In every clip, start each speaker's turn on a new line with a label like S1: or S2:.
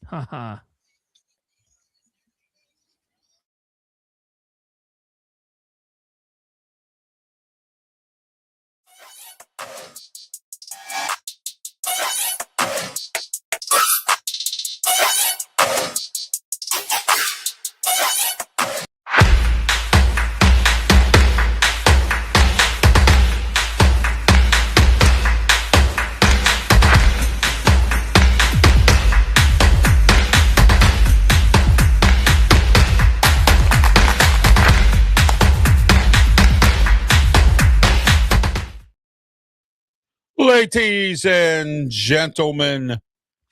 S1: Haha.
S2: Ladies and gentlemen,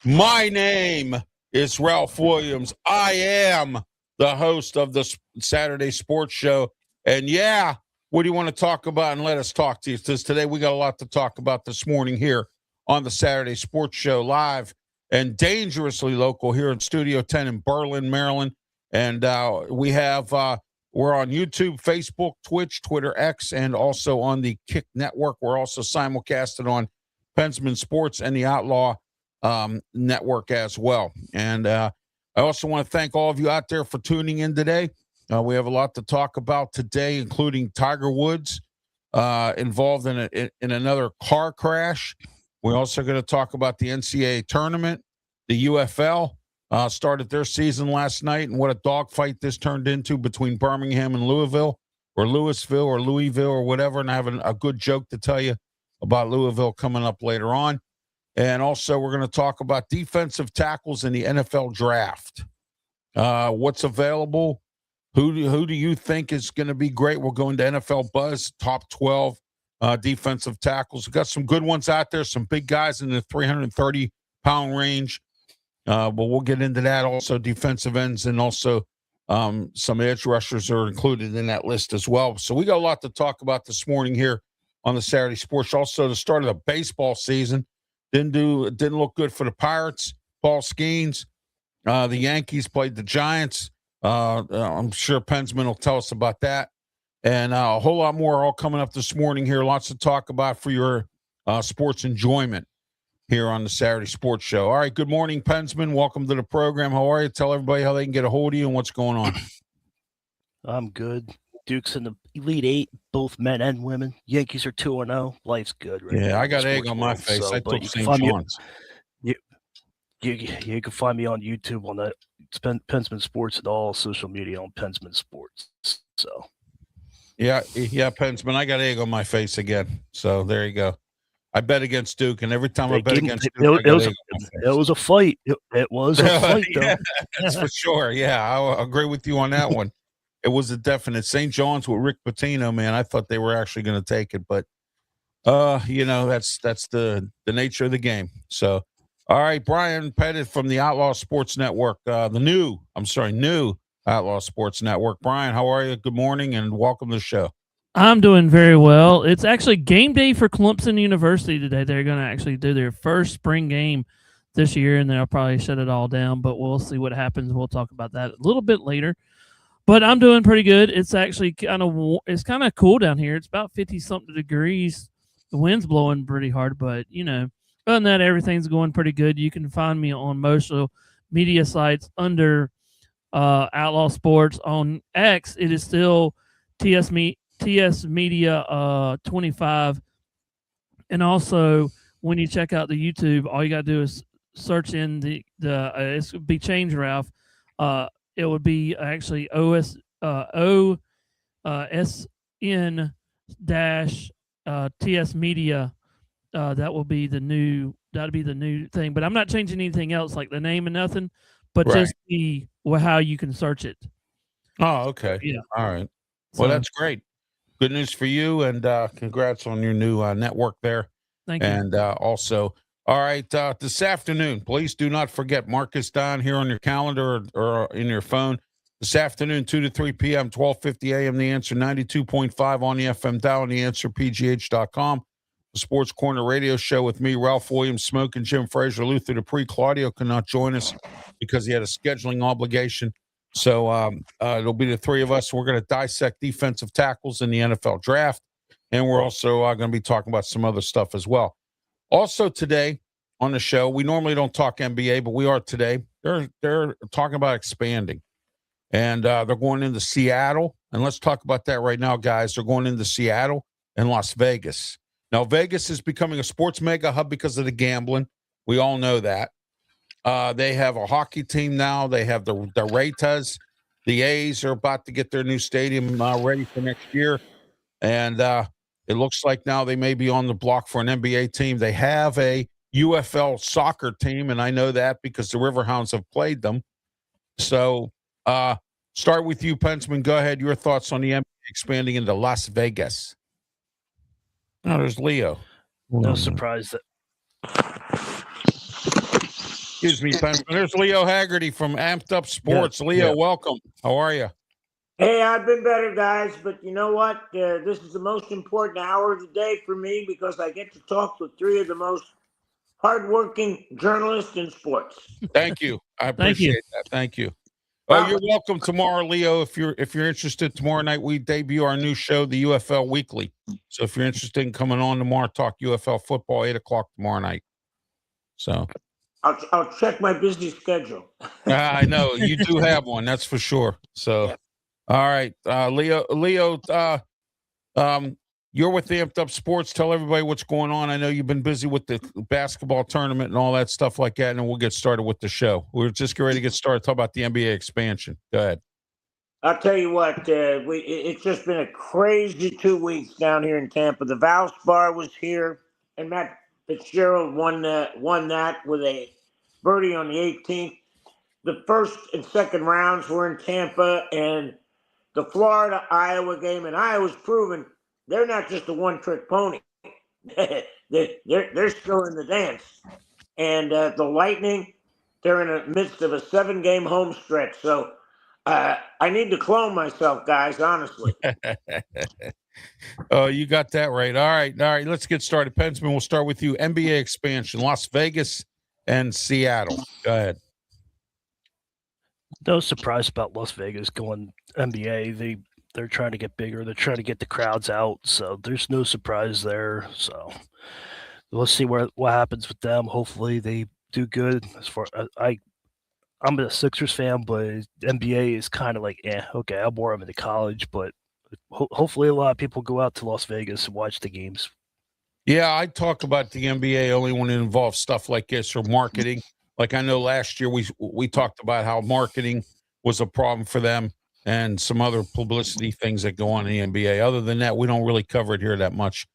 S2: my name is Ralph Williams. I am the host of the Saturday Sports Show. And yeah, what do you want to talk about? And let us talk to you. Because today we got a lot to talk about this morning here on the Saturday Sports Show, live and dangerously local here in Studio 10 in Berlin, Maryland. And we're on YouTube, Facebook, Twitch, Twitter, X, and also on the Kick Network. We're also simulcasted on Pensman Sports and the Outlaw Network as well. And I also want to thank all of you out there for tuning in today. We have a lot to talk about today, including Tiger Woods involved in another car crash. We're also going to talk about the NCAA tournament. The UFL started their season last night, and what a dogfight this turned into between Birmingham and Louisville or Louisville or whatever. And I have a good joke to tell you about Louisville coming up later on. And also we're going to talk about defensive tackles in the NFL draft. What's available? Who do you think is going to be great? We'll go into NFL Buzz, top 12 defensive tackles. We've got some good ones out there, some big guys in the 330-pound range. But we'll get into that. Also, defensive ends and also some edge rushers are included in that list as well. So we got a lot to talk about this morning here on the Saturday Sports. Also, the start of the baseball season didn't look good for the Pirates. Paul Skeens, the Yankees played the Giants. I'm sure Pensman will tell us about that, and a whole lot more all coming up this morning here. Lots to talk about for your sports enjoyment here on the Saturday Sports Show. All right, good morning, Pensman. Welcome to the program. How are you? Tell everybody how they can get a hold of you and what's going on.
S3: I'm good. Duke's in the Elite Eight, both men and women. Yankees are 2-0. Life's good.
S2: Right now. I got egg on my face. So, I took St. John's.
S3: You can find me on YouTube on that Pensman Sports and all social media on Pensman Sports. So,
S2: yeah, Pensman. I got egg on my face again. So there you go. I bet against Duke, and every time I bet against Duke,
S3: it was a fight. It was a fight,
S2: yeah, that's for sure. Yeah, I agree with you on that one. It was a definite. St. John's with Rick Pitino, man. I thought they were actually going to take it, but that's the nature of the game. So, all right, Brian Pettit from the Outlaw Sports Network, new Outlaw Sports Network. Brian, how are you? Good morning and welcome to the show.
S1: I'm doing very well. It's actually game day for Clemson University today. They're going to actually do their first spring game this year, and they'll probably shut it all down, but we'll see what happens. We'll talk about that a little bit later. But I'm doing pretty good. It's actually kind of cool down here. It's about 50-something degrees. The wind's blowing pretty hard, but, other than that, everything's going pretty good. You can find me on most media sites under Outlaw Sports. On X, it is still TS Media 25. And also, when you check out the YouTube, all you got to do is search in it would be Change Ralph. It would be actually OSN dash TS Media. That'll be the new thing. But I'm not changing anything else, like the name and nothing, but
S2: right.
S1: Just how you can search it.
S2: Oh, okay. Yeah. All right. Well, that's great. Good news for you, and congrats on your new network there.
S1: Thank you.
S2: And also, all right, this afternoon, please do not forget, mark this down here on your calendar or in your phone. This afternoon, 2 to 3 p.m., 12:50 a.m., The Answer, 92.5 on the FM dial, and TheAnswerPGH.com. The Sports Corner radio show with me, Ralph Williams, Smoke, and Jim Frazier. Luther Dupree. Claudio could not join us because he had a scheduling obligation. So it'll be the three of us. We're going to dissect defensive tackles in the NFL draft, and we're also going to be talking about some other stuff as well. Also today on the show, we normally don't talk NBA, but we are today. they're talking about expanding, and they're going into Seattle. And let's talk about that right now, guys. They're going into Seattle and Las Vegas. Now, Vegas is becoming a sports mega hub because of the gambling. We all know that. They have a hockey team now. They have the Ratas. The A's are about to get their new stadium ready for next year. And it looks like now they may be on the block for an NBA team. They have a UFL soccer team, and I know that because the Riverhounds have played them. So start with you, Pensman. Go ahead. Your thoughts on the NBA expanding into Las Vegas. Oh, there's Leo.
S3: No surprise that.
S2: Excuse me, Pensman. There's Leo Haggerty from Amped Up Sports. Leo, welcome. How are you?
S4: Hey, I've been better, guys, but you know what? This is the most important hour of the day for me because I get to talk with three of the most hardworking journalists in sports.
S2: Thank you. I appreciate that. Thank you. Oh, you're welcome tomorrow, Leo. If you're interested, tomorrow night we debut our new show, the UFL Weekly. So if you're interested in coming on tomorrow, talk UFL football, 8:00 tomorrow night. So
S4: I'll check my busy schedule.
S2: I know you do have one, that's for sure. So, yeah. All right, Leo, you're with the Amped Up Sports. Tell everybody what's going on. I know you've been busy with the basketball tournament and all that stuff like that, and then we'll get started with the show. We're just ready to get started. Talk about the NBA expansion. Go ahead.
S4: I'll tell you what, it's just been a crazy 2 weeks down here in Tampa. The Valspar was here, and Matt Fitzgerald won that with a birdie on the 18th. The first and second rounds were in Tampa, and the Florida-Iowa game, and Iowa's proven they're not just a one-trick pony. they're still in the dance. And the Lightning, they're in the midst of a 7-game home stretch. So I need to clone myself, guys, honestly.
S2: Oh, you got that right. All right. Let's get started. Pensman, we'll start with you. NBA expansion, Las Vegas and Seattle. Go ahead.
S3: No surprise about Las Vegas going NBA. They're trying to get bigger. They're trying to get the crowds out. So there's no surprise there. So let's see what happens with them. Hopefully they do good. As far I'm a Sixers fan, but NBA is kind of like, okay, I'm more into college, but hopefully a lot of people go out to Las Vegas and watch the games.
S2: Yeah, I talk about the NBA only when it involves stuff like this or marketing. Like I know last year we talked about how marketing was a problem for them and some other publicity things that go on in the NBA. Other than that, we don't really cover it here that much.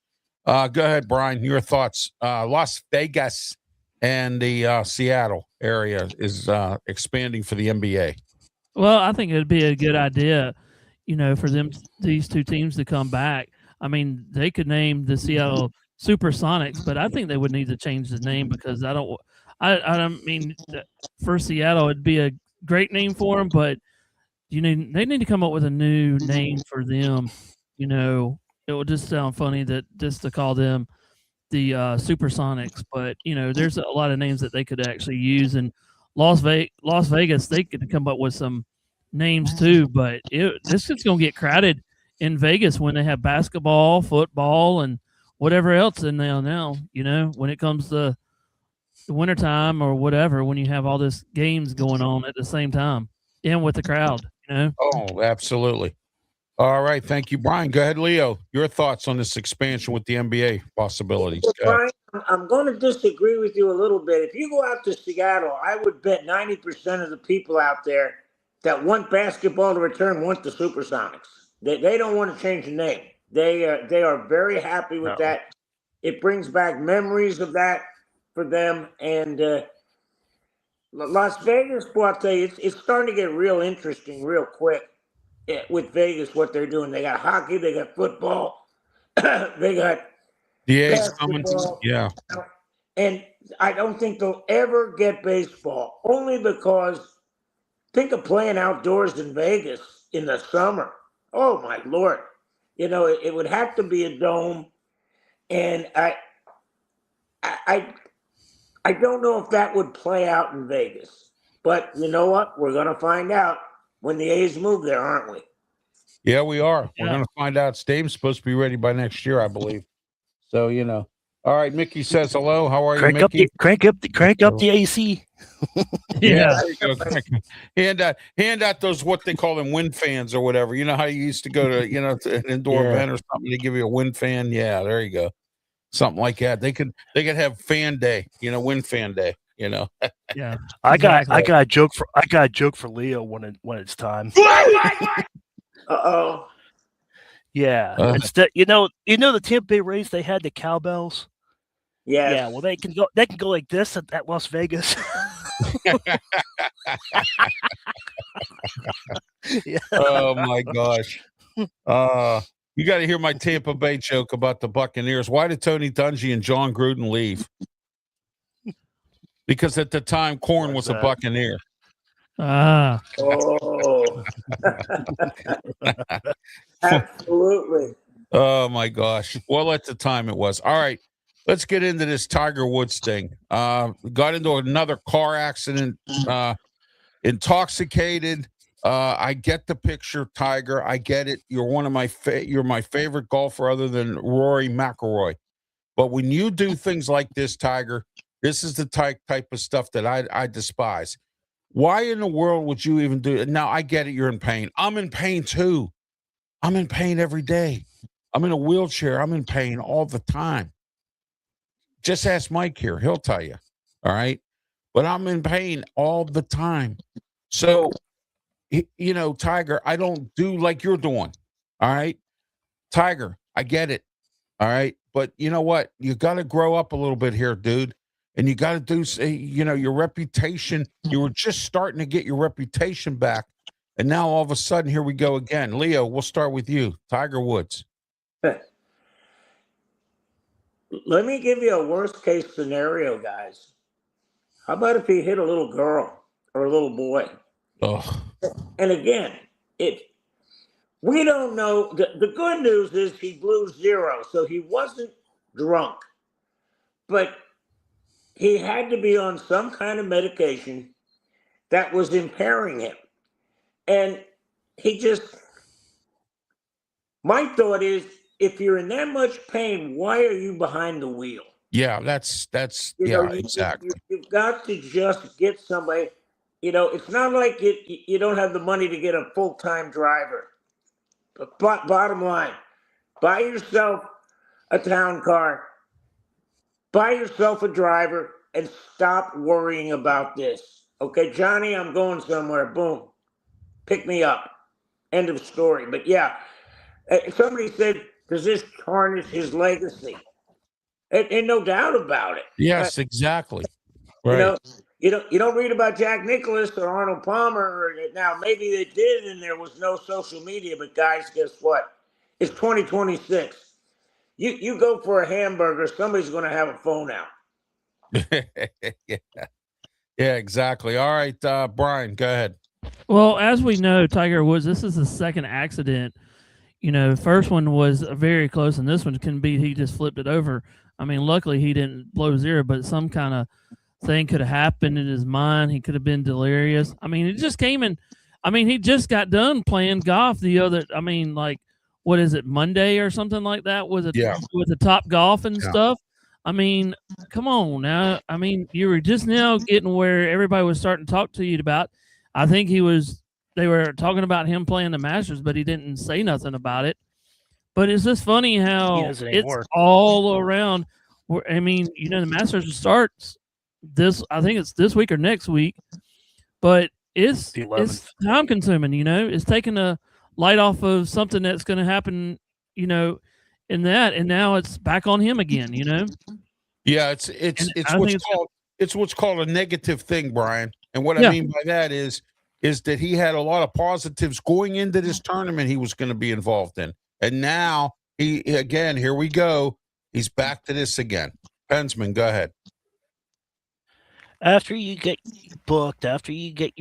S2: Go ahead, Brian, your thoughts. Las Vegas and the Seattle area is expanding for the NBA.
S1: Well, I think it'd be a good idea, for these two teams to come back. I mean, they could name the Seattle Supersonics, but I think they would need to change the name because I don't mean for Seattle it'd be a great name for them, but they need to come up with a new name for them. It would just sound funny just to call them the Supersonics, but there's a lot of names that they could actually use. And Las Vegas, they could come up with some names too, but this is going to get crowded in Vegas when they have basketball, football, and whatever else in there now. When it comes to the wintertime or whatever, when you have all this games going on at the same time and with the crowd.
S2: Oh, absolutely. All right. Thank you, Brian. Go ahead, Leo. Your thoughts on this expansion with the NBA possibilities.
S4: Brian, I'm going to disagree with you a little bit. If you go out to Seattle, I would bet 90% of the people out there that want basketball to return want the Supersonics. They don't want to change the name. They are very happy with that. It brings back memories of that for them. And Las Vegas, boy, I'll tell you, it's starting to get real interesting real quick with Vegas, what they're doing. They got hockey, they got football, they got
S2: the A's coming. Yeah.
S4: And I don't think they'll ever get baseball, only because think of playing outdoors in Vegas in the summer. Oh, my Lord. It would have to be a dome. And I don't know if that would play out in Vegas. But you know what? We're going to find out when the A's move there, aren't we?
S2: Yeah, we are. Yeah. We're going to find out. Stadium's supposed to be ready by next year, I believe. So, All right, Mickey says hello. How are you,
S3: Crank up
S2: Mickey?
S3: the AC.
S1: Yeah.
S2: There you go. Hand out those what they call them wind fans or whatever. You know how you used to go to to an indoor
S3: Yeah.
S2: event or something, they give you a wind fan. Yeah, there you go. Something like that. They could have fan day, wind fan day,
S1: Yeah.
S3: I got
S1: Exactly.
S3: a joke for Leo when it's time.
S4: Uh-oh.
S3: Yeah. Instead, the Tampa Bay Rays, they had the cowbells.
S4: Yes.
S3: Yeah, well they can go like this at Las Vegas. Yeah.
S2: Oh my gosh. You got to hear my Tampa Bay joke about the Buccaneers. Why did Tony Dungy and John Gruden leave? Because at the time, Corn was a Buccaneer.
S1: Ah.
S4: Oh. Absolutely.
S2: Oh my gosh. Well, at the time it was. All right. Let's get into this Tiger Woods thing. Got into another car accident, intoxicated. I get the picture, Tiger. I get it. You're one of you're my favorite golfer other than Rory McIlroy. But when you do things like this, Tiger, this is the type of stuff that I despise. Why in the world would you even do it? Now, I get it. You're in pain. I'm in pain too. I'm in pain every day. I'm in a wheelchair. I'm in pain all the time. Just ask Mike here. He'll tell you. All right. But I'm in pain all the time. So, Tiger, I don't do like you're doing. All right. Tiger, I get it. All right. But you know what? You got to grow up a little bit here, dude. And you got to do, your reputation. You were just starting to get your reputation back. And now all of a sudden, here we go again. Leo, we'll start with you. Tiger Woods.
S4: Let me give you a worst case scenario, guys. How about if he hit a little girl or a little boy?
S2: Oh.
S4: And again, we don't know. The good news is he blew zero, so he wasn't drunk. But he had to be on some kind of medication that was impairing him. And my thought is, if you're in that much pain, why are you behind the wheel?
S2: Yeah, that's exactly.
S4: You've got to just get somebody. It's not like you don't have the money to get a full-time driver. But bottom line, buy yourself a town car, buy yourself a driver, and stop worrying about this. Okay, Johnny, I'm going somewhere. Boom. Pick me up. End of story. But yeah, somebody said, does this tarnish his legacy? And no doubt about it.
S2: Yes, exactly. Right.
S4: You don't read about Jack Nicklaus or Arnold Palmer. Now, maybe they did and there was no social media, but guys, guess what? It's 2026. You go for a hamburger, somebody's going to have a phone out.
S2: Yeah, exactly. All right, Brian, go ahead.
S1: Well, as we know, Tiger Woods, this is the second accident. First one was very close, and this one can be he just flipped it over. I mean, luckily he didn't blow zero, but some kind of thing could have happened in his mind. He could have been delirious. I mean, it just came in. I mean, he just got done playing golf what is it, Monday or something like that? Was it with the Top Golf and stuff? I mean, come on now. I mean, you were just now getting where everybody was starting to talk to you about. I think they were talking about him playing the Masters, but he didn't say nothing about it. But it's just funny how it's all around. I mean, the Masters starts I think it's this week or next week, but it's time consuming, it's taking a light off of something that's going to happen, in that, and now it's back on him again,
S2: Yeah, it's what's called a negative thing, Brian. And what I mean by that is that he had a lot of positives going into this tournament he was going to be involved in. And now here we go. He's back to this again. Pensman, go ahead.
S3: After you get booked, after you get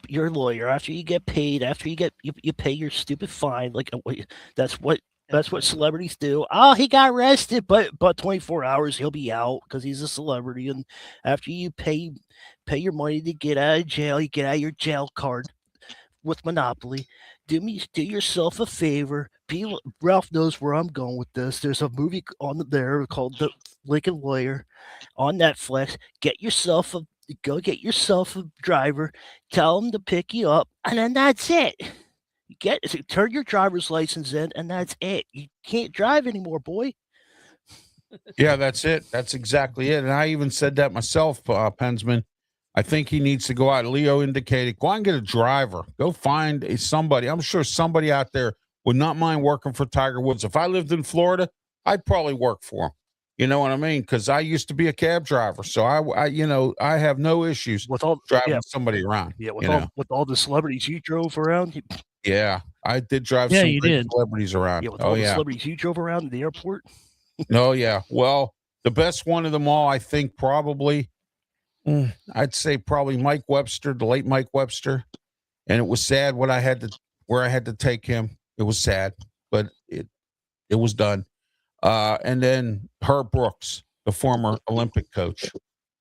S3: your lawyer, after you get paid, after you pay your stupid fine, that's what celebrities do. Oh, he got arrested, but 24 hours he'll be out because he's a celebrity. And after you pay your money to get out of jail, you get out your jail card with Monopoly. Do yourself a favor. Ralph knows where I'm going with this. There's a movie on there called Lincoln Lawyer on Netflix. Go get yourself a driver. Tell him to pick you up, and then that's it. Turn your driver's license in, and that's it. You can't drive anymore, boy.
S2: Yeah, that's it. That's exactly it. And I even said that myself, Pensman. I think he needs to go out. Leo indicated, go out and get a driver. Go find somebody. I'm sure somebody out there would not mind working for Tiger Woods. If I lived in Florida, I'd probably work for him. You know what I mean? Because I used to be a cab driver, so I have no issues
S3: With all
S2: driving somebody around.
S3: with all the celebrities you drove around.
S2: Yeah, I did drive
S1: Yeah,
S2: some
S1: you
S2: great
S1: did.
S2: celebrities around.
S3: Yeah, with all the celebrities you drove around the airport.
S2: Oh yeah. Well, the best one of them all, I think, probably. I'd say probably Mike Webster, the late Mike Webster, and it was sad where I had to take him. It was sad, but it was done. And then Herb Brooks, the former Olympic coach,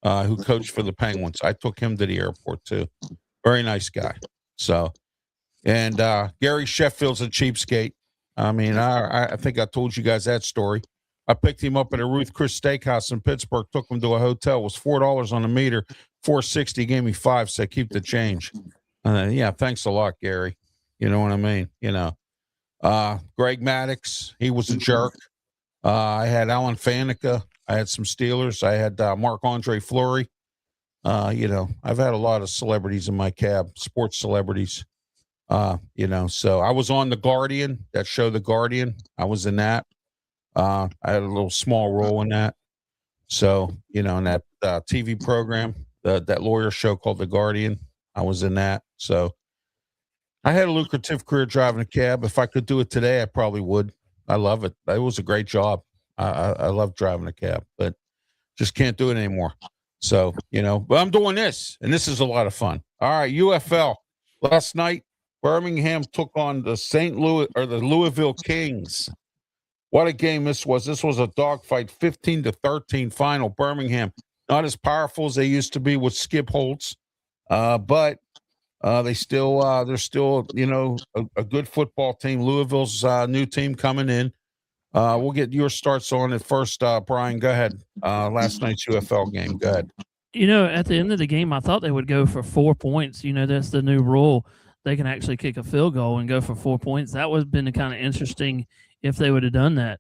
S2: who coached for the Penguins. I took him to the airport too. Very nice guy. So, and Gary Sheffield's a cheapskate. I mean, I think I told you guys that story. I picked him up at a Ruth Chris Steakhouse in Pittsburgh, took him to a hotel. It was $4 on the meter, $4.60. Gave me $5, said keep the change. Yeah, thanks a lot, Gary. You know what I mean? Greg Maddox, he was a jerk. I had Alan Faneca. I had some Steelers. I had Marc-Andre Fleury. I've had a lot of celebrities in my cab, sports celebrities. So I was on The Guardian, that show, The Guardian. I was in that. I had a little small role in that. So, in that TV program, that lawyer show called The Guardian, I was in that. So I had a lucrative career driving a cab. If I could do it today, I probably would. I love it. It was a great job. I love driving a cab, but just can't do it anymore. So, but I'm doing this, and this is a lot of fun. All right, UFL. Last night, Birmingham took on the Louisville Kings. What a game this was. This was a dogfight, 15-13 final. Birmingham, not as powerful as they used to be with Skip Holtz, but they're still, a good football team. Louisville's new team coming in. We'll get your starts on it first. Brian, go ahead. Last night's UFL game. Go ahead.
S1: At the end of the game, I thought they would go for 4 points. That's the new rule. They can actually kick a field goal and go for 4 points. That would have been kind of interesting if they would have done that.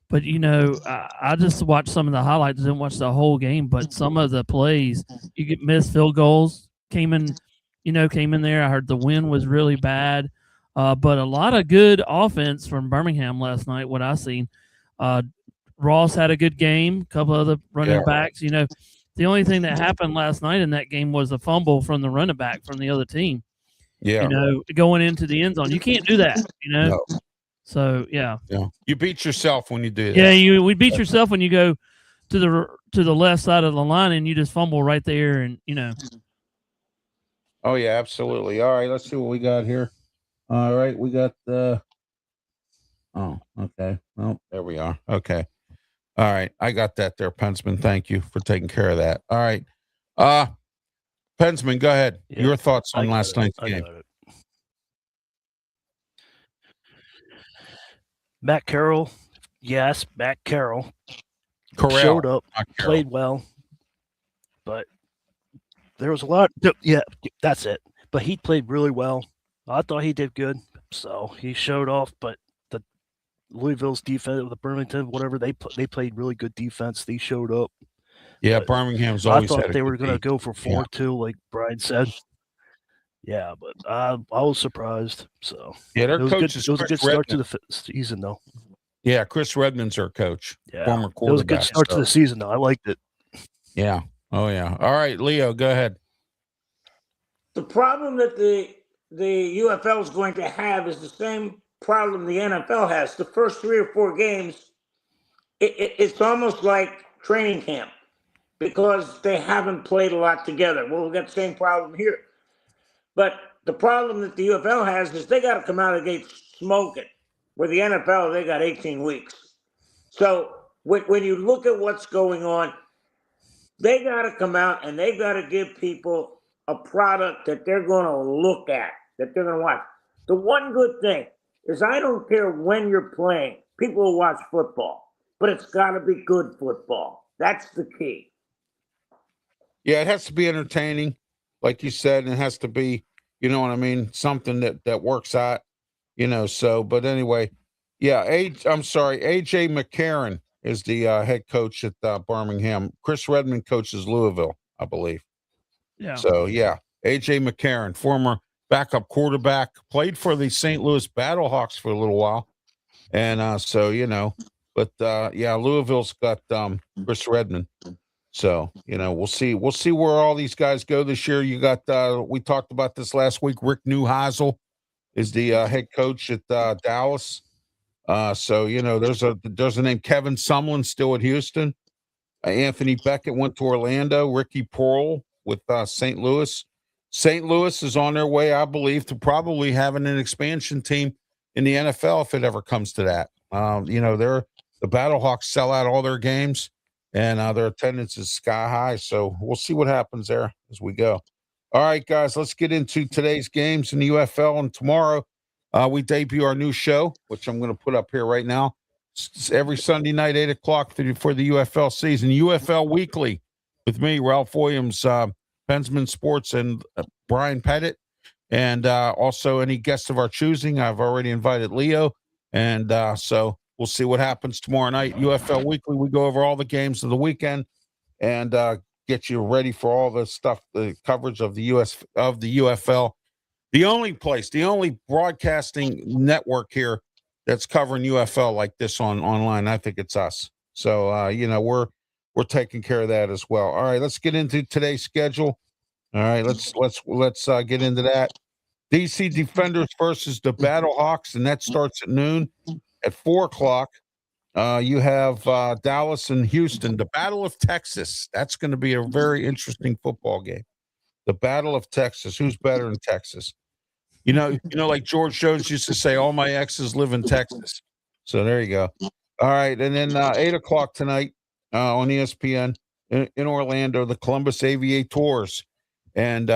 S1: But, I just watched some of the highlights, didn't watch the whole game, but some of the plays, you get missed field goals, came in there. I heard the wind was really bad. But a lot of good offense from Birmingham last night, what I seen. Ross had a good game, a couple of the running backs. The only thing that happened last night in that game was a fumble from the running back from the other team.
S2: Yeah.
S1: Going into the end zone. You can't do that,
S2: No.
S1: So, yeah.
S2: You beat yourself when you do that.
S1: Yeah, we beat yourself when you go to the left side of the line and you just fumble right there and.
S2: Oh, yeah, absolutely. All right, let's see what we got here. All right, we got the. Oh, okay. Well, there we are. Okay. All right, I got that there, Pensman. Thank you for taking care of that. All right, Pensman, go ahead.
S3: Yeah,
S2: your thoughts on last night's game?
S3: Matt Carroll, yes, Matt Carroll
S2: Corral,
S3: showed up, played well, but there was a lot. Yeah, that's it. But he played really well. I thought he did good, so he showed off. But the Louisville's defense, the Birmingham, whatever, they played really good defense. They showed up.
S2: Yeah, Birmingham's always.
S3: I thought they were going to go for 4-2, like Brian said. Yeah, but I was surprised. So
S2: yeah, their coach is.
S3: It was a good start to the season, though.
S2: Yeah, Chris Redmond's our coach.
S3: Yeah,
S2: former quarterback.
S3: It was a good start to the season, though. I liked it.
S2: Yeah. Oh yeah. All right, Leo, go ahead.
S4: The problem that the UFL is going to have is the same problem the NFL has. The first 3 or 4 games, it's almost like training camp because they haven't played a lot together. Well, we've got the same problem here. But the problem that the UFL has is they got to come out of the gate smoking. Where the NFL, they got 18 weeks. So when you look at what's going on, they got to come out and they got to give people a product that they're going to look at, that they're going to watch. The one good thing is I don't care when you're playing. People will watch football, but it's got to be good football. That's the key.
S2: Yeah, it has to be entertaining, like you said, and it has to be, you know what I mean, something that works out, so but anyway, yeah, I'm sorry, AJ McCarron is the head coach at Birmingham. Chris Redmond coaches Louisville, I believe.
S1: Yeah.
S2: So yeah, AJ McCarron, former backup quarterback, played for the St. Louis Battlehawks for a little while. And but yeah, Louisville's got Chris Redmond. So, we'll see where all these guys go this year. You got we talked about this last week. Rick Neuheisel is the head coach at Dallas. So there's a name, Kevin Sumlin, still at Houston. Anthony Beckett went to Orlando. Ricky Pearl with St. Louis. St. Louis is on their way, I believe, to probably having an expansion team in the NFL if it ever comes to that. The Battlehawks sell out all their games, and their attendance is sky high. So we'll see what happens there as we go. All right, guys, let's get into today's games in the UFL. And tomorrow we debut our new show, which I'm going to put up here right now. It's every Sunday night, 8 o'clock for the UFL season. UFL Weekly with me, Ralph Williams, Pensman Sports, and Brian Pettit. And also any guests of our choosing. I've already invited Leo. And so we'll see what happens tomorrow night. UFL Weekly, we go over all the games of the weekend and get you ready for all the stuff, the coverage of the UFL. The only broadcasting network here that's covering UFL like this online. I think it's us. So we're taking care of that as well. All right, let's get into today's schedule. All right, let's get into that. DC Defenders versus the Battlehawks, and that starts at noon. At 4 o'clock, you have Dallas and Houston, the Battle of Texas. That's going to be a very interesting football game. The Battle of Texas. Who's better in Texas? Like George Jones used to say, all my exes live in Texas. So there you go. All right, and then 8 o'clock tonight on ESPN in Orlando, the Columbus Aviators. And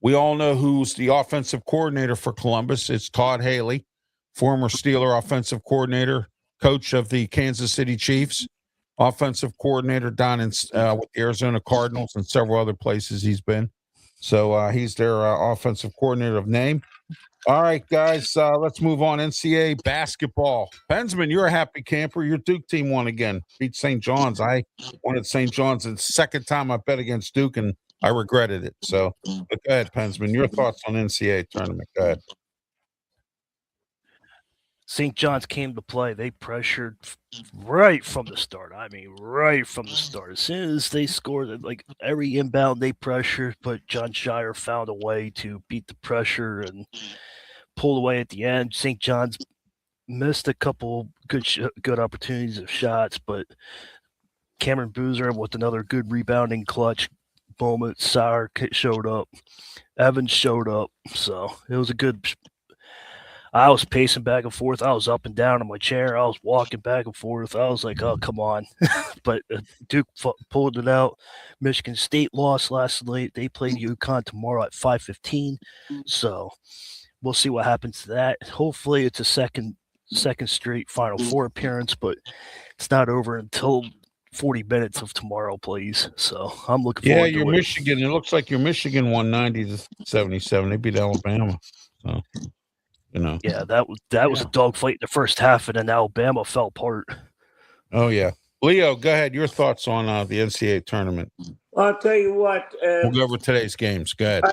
S2: we all know who's the offensive coordinator for Columbus. It's Todd Haley, former Steeler offensive coordinator, coach of the Kansas City Chiefs, offensive coordinator down in with the Arizona Cardinals and several other places he's been. So he's their offensive coordinator of name. All right, guys, let's move on. NCAA basketball. Pensman, you're a happy camper. Your Duke team won again. Beat St. John's. I wanted St. John's. It's the second time I bet against Duke, and I regretted it. So but go ahead, Pensman. Your thoughts on NCAA tournament. Go ahead.
S3: St. John's came to play. They pressured right from the start. I mean, right from the start. As soon as they scored, like every inbound, they pressured, but John Shire found a way to beat the pressure and pull away at the end. St. John's missed a couple good opportunities of shots, but Cameron Boozer with another good rebounding clutch moment. Sauer showed up. Evans showed up. So it was a good. I was pacing back and forth. I was up and down in my chair. I was walking back and forth. I was like, oh, come on. But Duke pulled it out. Michigan State lost last night. They play UConn tomorrow at 5:15. So we'll see what happens to that. Hopefully it's a second straight Final Four appearance, but it's not over until 40 minutes of tomorrow, please. So I'm looking forward to it.
S2: Yeah, your Michigan. It looks like your Michigan won 90-77. They beat Alabama. So.
S3: Yeah, that was a dogfight in the first half, and then Alabama fell apart.
S2: Oh yeah, Leo, go ahead. Your thoughts on the NCAA tournament?
S4: Well, I'll tell you what.
S2: We'll go over today's games. Go ahead.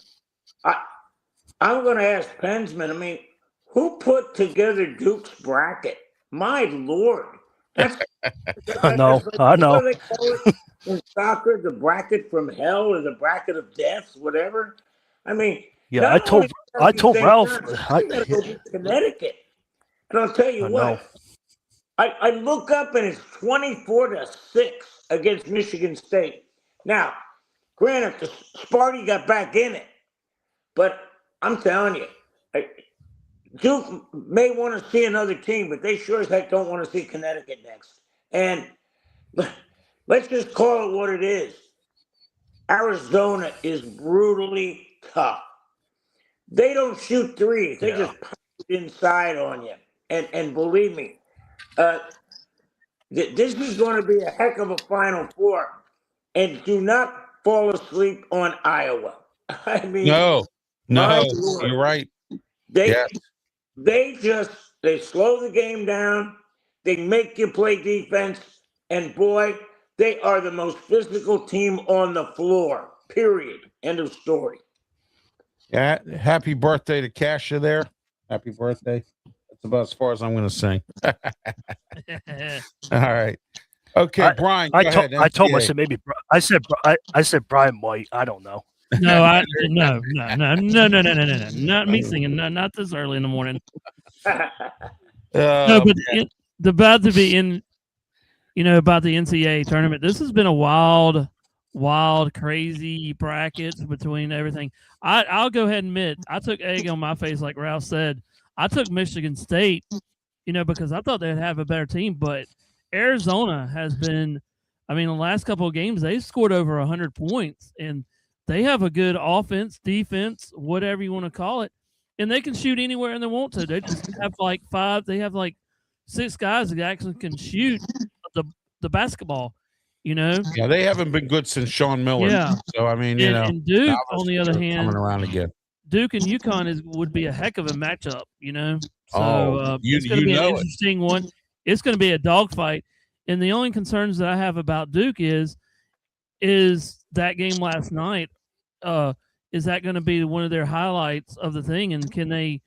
S4: I'm going to ask Pensman. I mean, who put together Duke's bracket? My Lord,
S3: I know.
S4: What do they call it in soccer? The bracket from hell or the bracket of death, whatever. I mean.
S3: Yeah, I told Ralph.
S4: I gotta go to Connecticut, and I'll tell you what. I look up and it's 24-6 against Michigan State. Now, granted, the Sparty got back in it, but I'm telling you, Duke may want to see another team, but they sure as heck don't want to see Connecticut next. And let's just call it what it is. Arizona is brutally tough. They don't shoot threes. They just put it inside on you. And believe me, This is going to be a heck of a Final Four. And do not fall asleep on Iowa. I mean,
S2: No,
S4: my
S2: no,
S4: Lord.
S2: you're right.
S4: They
S2: Yes.
S4: they slow the game down. They make you play defense, and boy, they are the most physical team on the floor. Period. End of story.
S2: Yeah, happy birthday to Kasha there. Happy birthday. That's about as far as I'm going to sing. All right. Okay, Brian.
S3: I
S2: go
S3: told
S2: ahead,
S3: I told him, I
S2: NCAA.
S3: said maybe I said Brian White. I don't know.
S1: No, no, not me singing. Not this early in the morning. No, but about to be in, about the NCAA tournament. This has been a wild, crazy brackets between everything. I'll go ahead and admit I took egg on my face, like Ralph said. I took Michigan State, because I thought they'd have a better team, but Arizona has been. I mean, the last couple of games they've scored over 100 points, and they have a good offense, defense, whatever you want to call it, and they can shoot anywhere and they want to. They just have They have 6 guys that actually can shoot the basketball.
S2: Yeah, they haven't been good since Sean Miller.
S1: Yeah.
S2: So I mean,
S1: and Duke,
S2: now
S1: on the
S2: they're
S1: other hand,
S2: coming around again.
S1: Duke and UConn would be a heck of a matchup. So
S2: you-
S1: it's going to
S2: you
S1: be an
S2: know it.
S1: interesting one. It's going to be a dogfight. And the only concerns that I have about Duke is that game last night. Is that going to be one of their highlights of the thing? And can they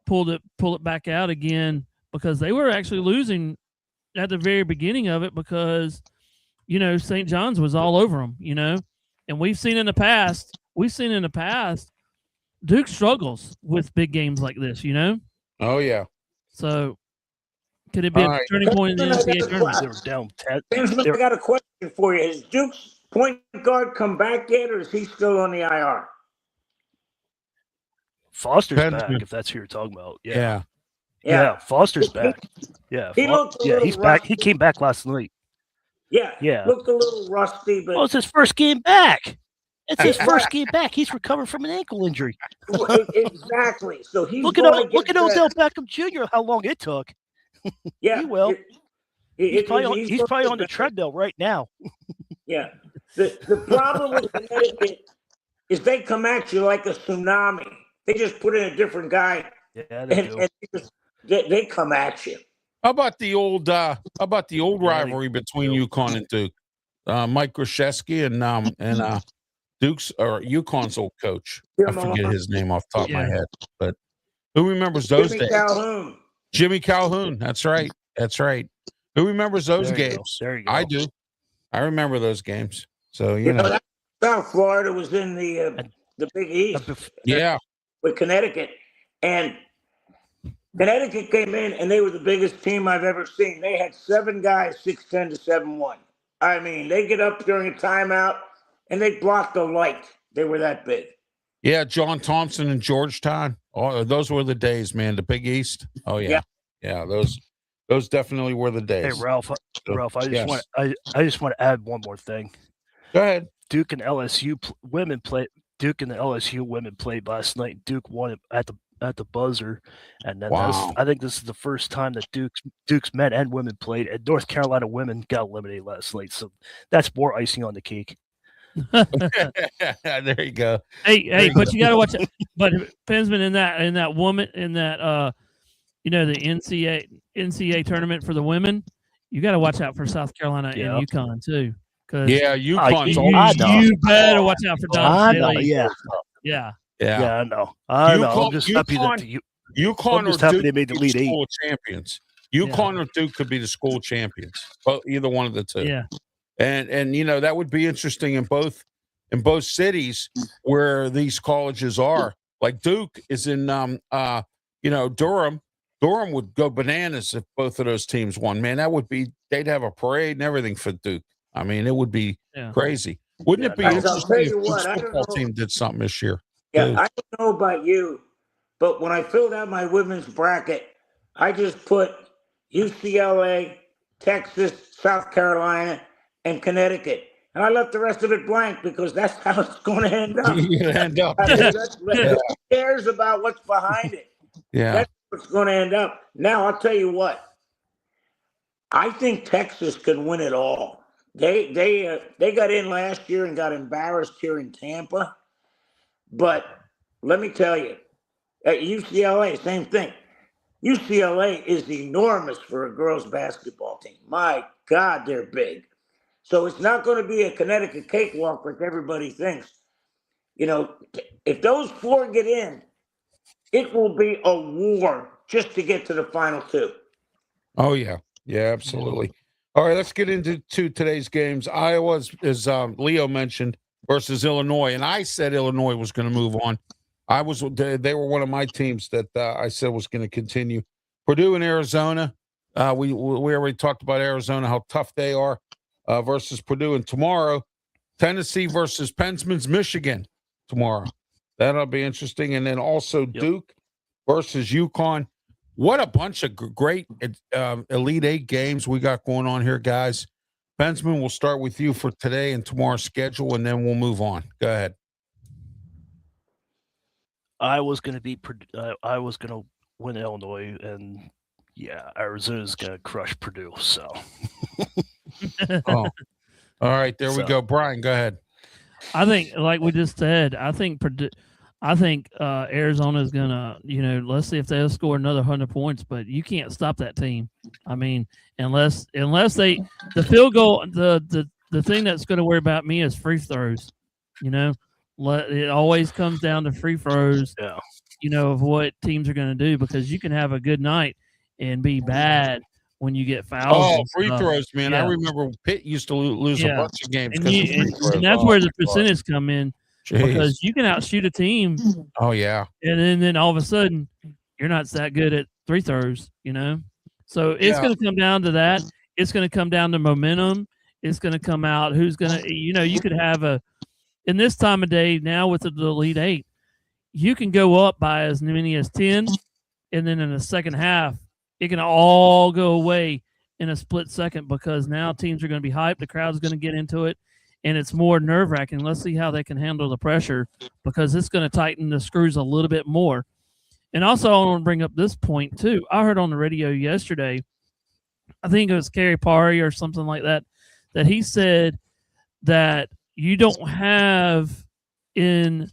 S1: pull it back out again? Because they were actually losing at the very beginning of it because, St. John's was all over them, and we've seen in the past, Duke struggles with big games like this,
S2: Oh yeah.
S1: So could it be
S2: All
S1: a
S2: right.
S1: turning point in the NCAA tournament?
S3: They were down 10.
S4: Benjamin, I got a question for you. Has Duke's point guard come back yet, or is he still on the IR?
S3: Foster's
S2: Benjamin.
S3: back, if that's who you're talking about.
S2: Yeah.
S3: Yeah, Foster's back. Yeah,
S4: He looked a little
S3: he's back.
S4: rusty.
S3: He came back last night.
S4: Yeah. Looked a little rusty, but
S3: Well, it's his first game back. It's his first game back. He's recovering from an ankle injury.
S4: exactly. So he's
S3: Look at Odell Beckham Jr. How long it took.
S4: Yeah,
S3: he will. He's probably
S4: gonna
S3: on the
S4: get
S3: treadmill right now.
S4: Yeah. The problem with Connecticut is they come at you like a tsunami. They just put in a different guy,
S3: Yeah, they do.
S4: and they come at you.
S2: How about the old rivalry between UConn and Duke? Mike Krzyzewski and Duke's or UConn's old coach. I forget his name off the top of my head, but who remembers those days?
S4: Calhoun.
S2: Jimmy Calhoun. That's right. Who remembers those
S3: There you
S2: games?
S3: go. There you go.
S2: I do. I remember those games. So
S4: South Florida was in the Big East
S2: yeah.
S4: with Connecticut, and Connecticut came in and they were the biggest team I've ever seen. They had 7 guys, 6'10" to 7'1". I mean, they get up during a timeout and they block the light. They were that big.
S2: Yeah, John Thompson and Georgetown. Oh, those were the days, man. The Big East. Oh yeah. Yeah, those definitely were the
S3: Hey
S2: days.
S3: Ralph, I just want to add one more thing.
S2: Go ahead.
S3: Duke and LSU women played. Duke and the LSU women played last night. Duke won it at the buzzer, and then I think this is the first time that Duke's men and women played. And North Carolina women got eliminated last night, so that's more icing on the cake.
S2: There you go.
S1: Hey, but you got to watch it. But Pensman in that woman in that the NCAA tournament for the women, you got to watch out for South Carolina and UConn too.
S2: Yeah, UConn's
S1: you better watch out for Don Staley.
S3: Yeah,
S1: yeah.
S3: I know. I'm just happy that
S2: UConn
S3: I'm just
S2: or
S3: happy
S2: Duke
S3: they made the
S2: could be
S3: Elite Eight.
S2: school champions. UConn or Duke could be the school champions. Well, either one of the two.
S1: Yeah.
S2: And that would be interesting in both cities where these colleges are. Like Duke is in Durham. Durham would go bananas if both of those teams won. Man, they'd have a parade and everything for Duke. I mean, it would be crazy. Wouldn't it be interesting if Duke's football team did something this year?
S4: Yeah, I don't know about you, but when I filled out my women's bracket, I just put UCLA, Texas, South Carolina, and Connecticut. And I left the rest of it blank because that's how it's going to end up. Who cares about what's behind it?
S2: Yeah.
S4: That's what's going to end up. Now, I'll tell you what. I think Texas can win it all. They got in last year and got embarrassed here in Tampa. But let me tell you, at UCLA, same thing. UCLA is enormous for a girls' basketball team. My God, they're big. So it's not going to be a Connecticut cakewalk like everybody thinks. If those four get in, it will be a war just to get to the final two.
S2: Oh yeah, yeah, absolutely. All right, let's get into today's games. Iowa as Leo mentioned, versus Illinois, and I said Illinois was going to move on. They were one of my teams that I said was going to continue. Purdue and Arizona. We already talked about Arizona, how tough they are versus Purdue, and tomorrow Tennessee versus Pennsman's Michigan tomorrow. That'll be interesting, and then also Duke versus UConn. What a bunch of great Elite Eight games we got going on here, guys. Bensman, we'll start with you for today and tomorrow's schedule, and then we'll move on. Go ahead.
S3: I was going to win Illinois, and Arizona's going to crush Purdue. So,
S2: all right, there we go. Brian, go ahead.
S1: I think, like we just said, I think Arizona is gonna, let's see if they'll score another 100 points, but you can't stop that team. I mean, unless the field goal, the thing that's going to worry about me is free throws. It always comes down to free throws.
S3: Yeah.
S1: Of what teams are going to do, because you can have a good night and be bad when you get fouled.
S2: Oh, free throws, man! Yeah. I remember Pitt used to lose a bunch of games,
S1: and that's where the percentage come in. Jeez. Because you can outshoot a team.
S2: Oh yeah,
S1: and then all of a sudden you're not that good at free throws. So it's going to come down to that. It's going to come down to momentum. It's going to come out who's going to. You could have in this time of day now with the Elite Eight, you can go up by as many as 10, and then in the second half, it can all go away in a split second, because now teams are going to be hyped. The crowd's going to get into it, and it's more nerve-wracking. Let's see how they can handle the pressure, because it's going to tighten the screws a little bit more. And also, I want to bring up this point, too. I heard on the radio yesterday, I think it was Kerry Pari or something like that, that he said that you don't have, like,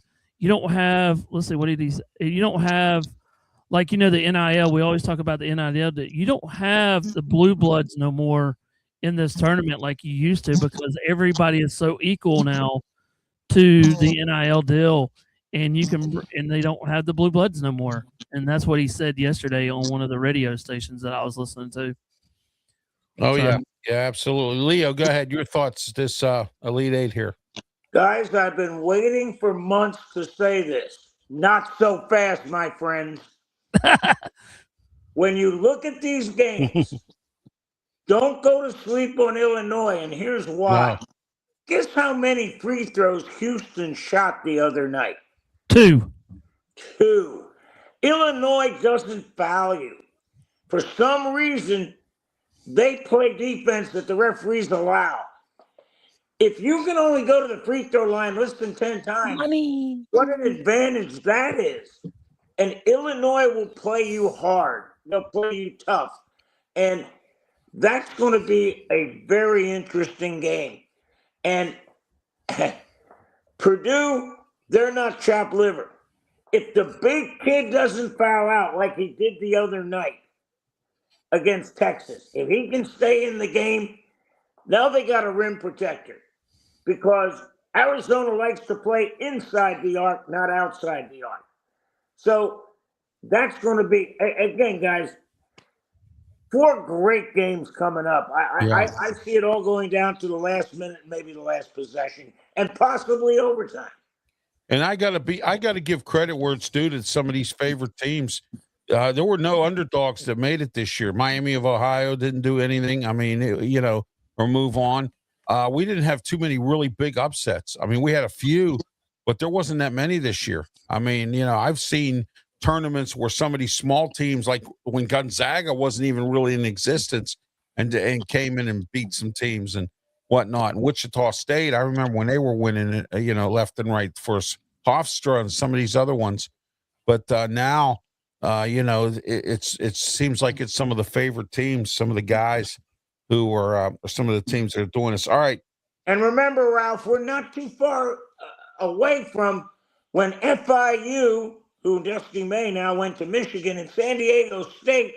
S1: the NIL, we always talk about the NIL, that you don't have the blue bloods no more in this tournament like you used to, because everybody is so equal now to the NIL deal, and they don't have the blue bloods no more. And that's what he said yesterday on one of the radio stations that I was listening to.
S2: Oh, yeah, absolutely. Leo, go ahead. Your thoughts, this Elite Eight here.
S4: Guys, I've been waiting for months to say this. Not so fast, my friends. When you look at these games, don't go to sleep on Illinois, and here's why. Wow. Guess how many free throws Houston shot the other night?
S1: 2.
S4: Illinois doesn't foul you. For some reason, they play defense that the referees allow. If you can only go to the free throw line less than 10 times, what an advantage that is. And Illinois will play you hard. They'll play you tough. And that's going to be a very interesting game. And Purdue, they're not chopped liver. If the big kid doesn't foul out like he did the other night against Texas, if he can stay in the game, now they got a rim protector, because Arizona likes to play inside the arc, not outside the arc. So that's going to be, again, guys, 4 great games coming up. I see it all going down to the last minute, maybe the last possession, and possibly overtime.
S2: And I gotta give credit where it's due to some of these favorite teams. There were no underdogs that made it this year. Miami of Ohio didn't do anything. I mean, or move on. We didn't have too many really big upsets. I mean, we had a few, but there wasn't that many this year. I mean, I've seen tournaments where some of these small teams, like when Gonzaga wasn't even really in existence, and came in and beat some teams and whatnot. And Wichita State, I remember when they were winning it, left and right, for Hofstra and some of these other ones. But now, it seems like it's some of the favorite teams, some of the guys who are some of the teams that are doing this. All right.
S4: And remember, Ralph, we're not too far away from when FIU, who Dusty May now went to Michigan, and San Diego State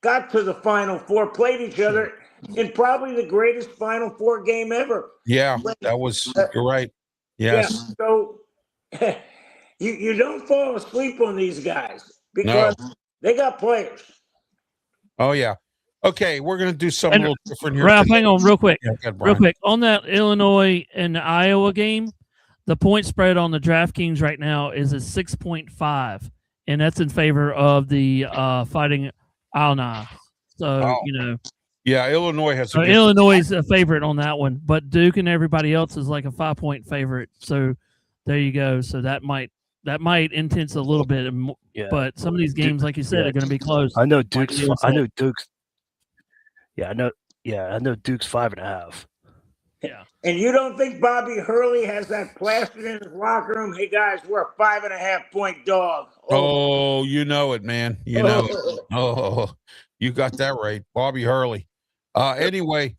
S4: got to the Final Four, played each other in probably the greatest Final Four game ever.
S2: Yeah, that was, you're right. Yes.
S4: Yeah, so you don't fall asleep on these guys because they got players.
S2: Oh, yeah. Okay, we're going to do something a little different here.
S1: Ralph, hang on real quick.
S2: Yeah, go ahead,
S1: Real
S2: Brian.
S1: quick. On that Illinois and the Iowa game, the point spread on the DraftKings right now is at 6.5, and that's in favor of the Fighting Illini. So,
S2: Yeah, Illinois has a good
S1: Illinois is a favorite on that one, but Duke and everybody else is like a 5-point favorite. So there you go. So that might intense a little bit,
S3: Yeah.
S1: but some of these games, like you said, are going to be close.
S3: I know Duke's. Yeah, I know Duke's 5.5.
S1: Yeah.
S4: And you don't think Bobby Hurley has that plastered in his locker room? Hey guys, we're a 5.5-point dog.
S2: Oh, you know it, man. You know it. Oh, you got that right. Bobby Hurley. Anyway,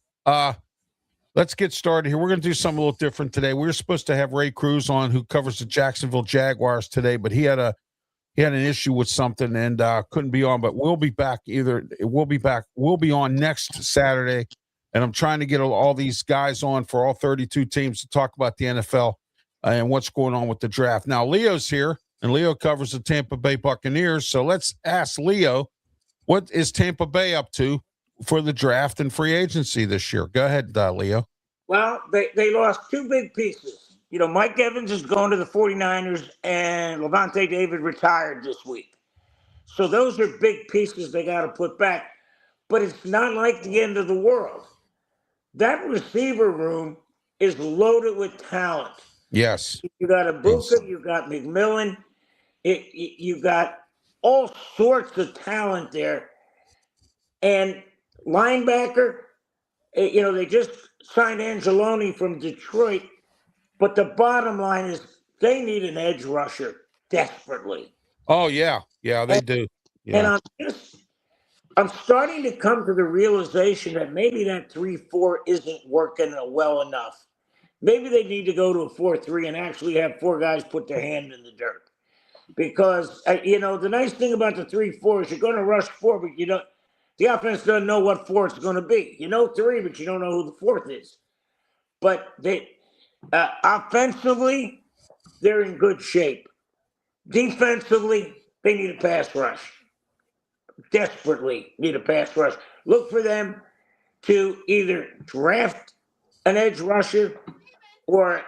S2: let's get started here. We're going to do something a little different today. We were supposed to have Ray Cruz on, who covers the Jacksonville Jaguars today, but he had an issue with something and couldn't be on, but we'll be back. We'll be on next Saturday. And I'm trying to get all these guys on for all 32 teams to talk about the NFL and what's going on with the draft. Now, Leo's here, and Leo covers the Tampa Bay Buccaneers. So let's ask Leo, what is Tampa Bay up to for the draft and free agency this year? Go ahead, Leo.
S4: Well, they lost two big pieces. Mike Evans is going to the 49ers, and Levante David retired this week. So those are big pieces they got to put back. But it's not like the end of the world. That receiver room is loaded with talent.
S2: Yes.
S4: You got Ibuka, you got McMillan, you got all sorts of talent there. And linebacker, they just signed Angeloni from Detroit. But the bottom line is they need an edge rusher desperately.
S2: Oh, yeah. Yeah, they do. Yeah.
S4: And I'm starting to come to the realization that maybe that 3-4 isn't working well enough. Maybe they need to go to a 4-3 and actually have four guys put their hand in the dirt. Because, the nice thing about the 3-4 is you're going to rush four, but the offense doesn't know what four it's going to be. You know three, but you don't know who the fourth is. But offensively, they're in good shape. Defensively, they need a pass rush. Desperately need a pass rush. Look for them to either draft an edge rusher or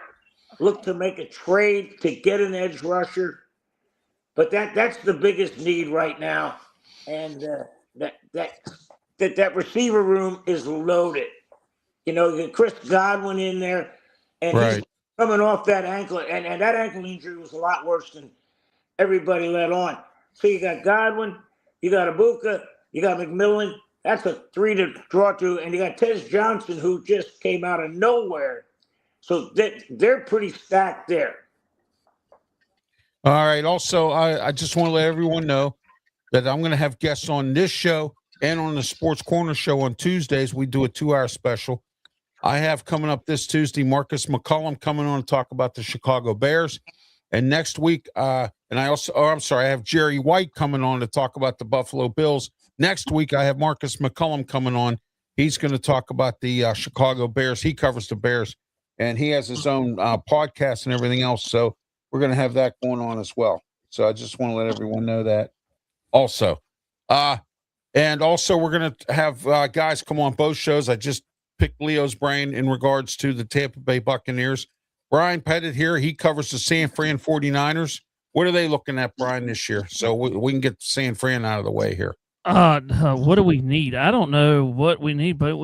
S4: look to make a trade to get an edge rusher. But that's the biggest need right now. And that receiver room is loaded. You get Chris Godwin in there, and he's coming off that ankle, and that ankle injury was a lot worse than everybody let on. So you got Godwin, you got Ibuka, you got McMillan. That's a three to draw to. And you got Tez Johnson, who just came out of nowhere. So they're pretty stacked there.
S2: All right. Also, I just want to let everyone know that I'm going to have guests on this show and on the Sports Corner show on Tuesdays. We do a 2-hour special. I have coming up this Tuesday, Marcus McCollum coming on to talk about the Chicago Bears. And next week, I have Jerry White coming on to talk about the Buffalo Bills. Next week, I have Marcus McCollum coming on. He's going to talk about the Chicago Bears. He covers the Bears, and he has his own podcast and everything else. So we're going to have that going on as well. So I just want to let everyone know that also. And also, we're going to have guys come on both shows. I just picked Leo's brain in regards to the Tampa Bay Buccaneers. Brian Pettit here. He covers the San Fran 49ers. What are they looking at, Brian, this year? So we can get San Fran out of the way here.
S1: What do we need? I don't know what we need, but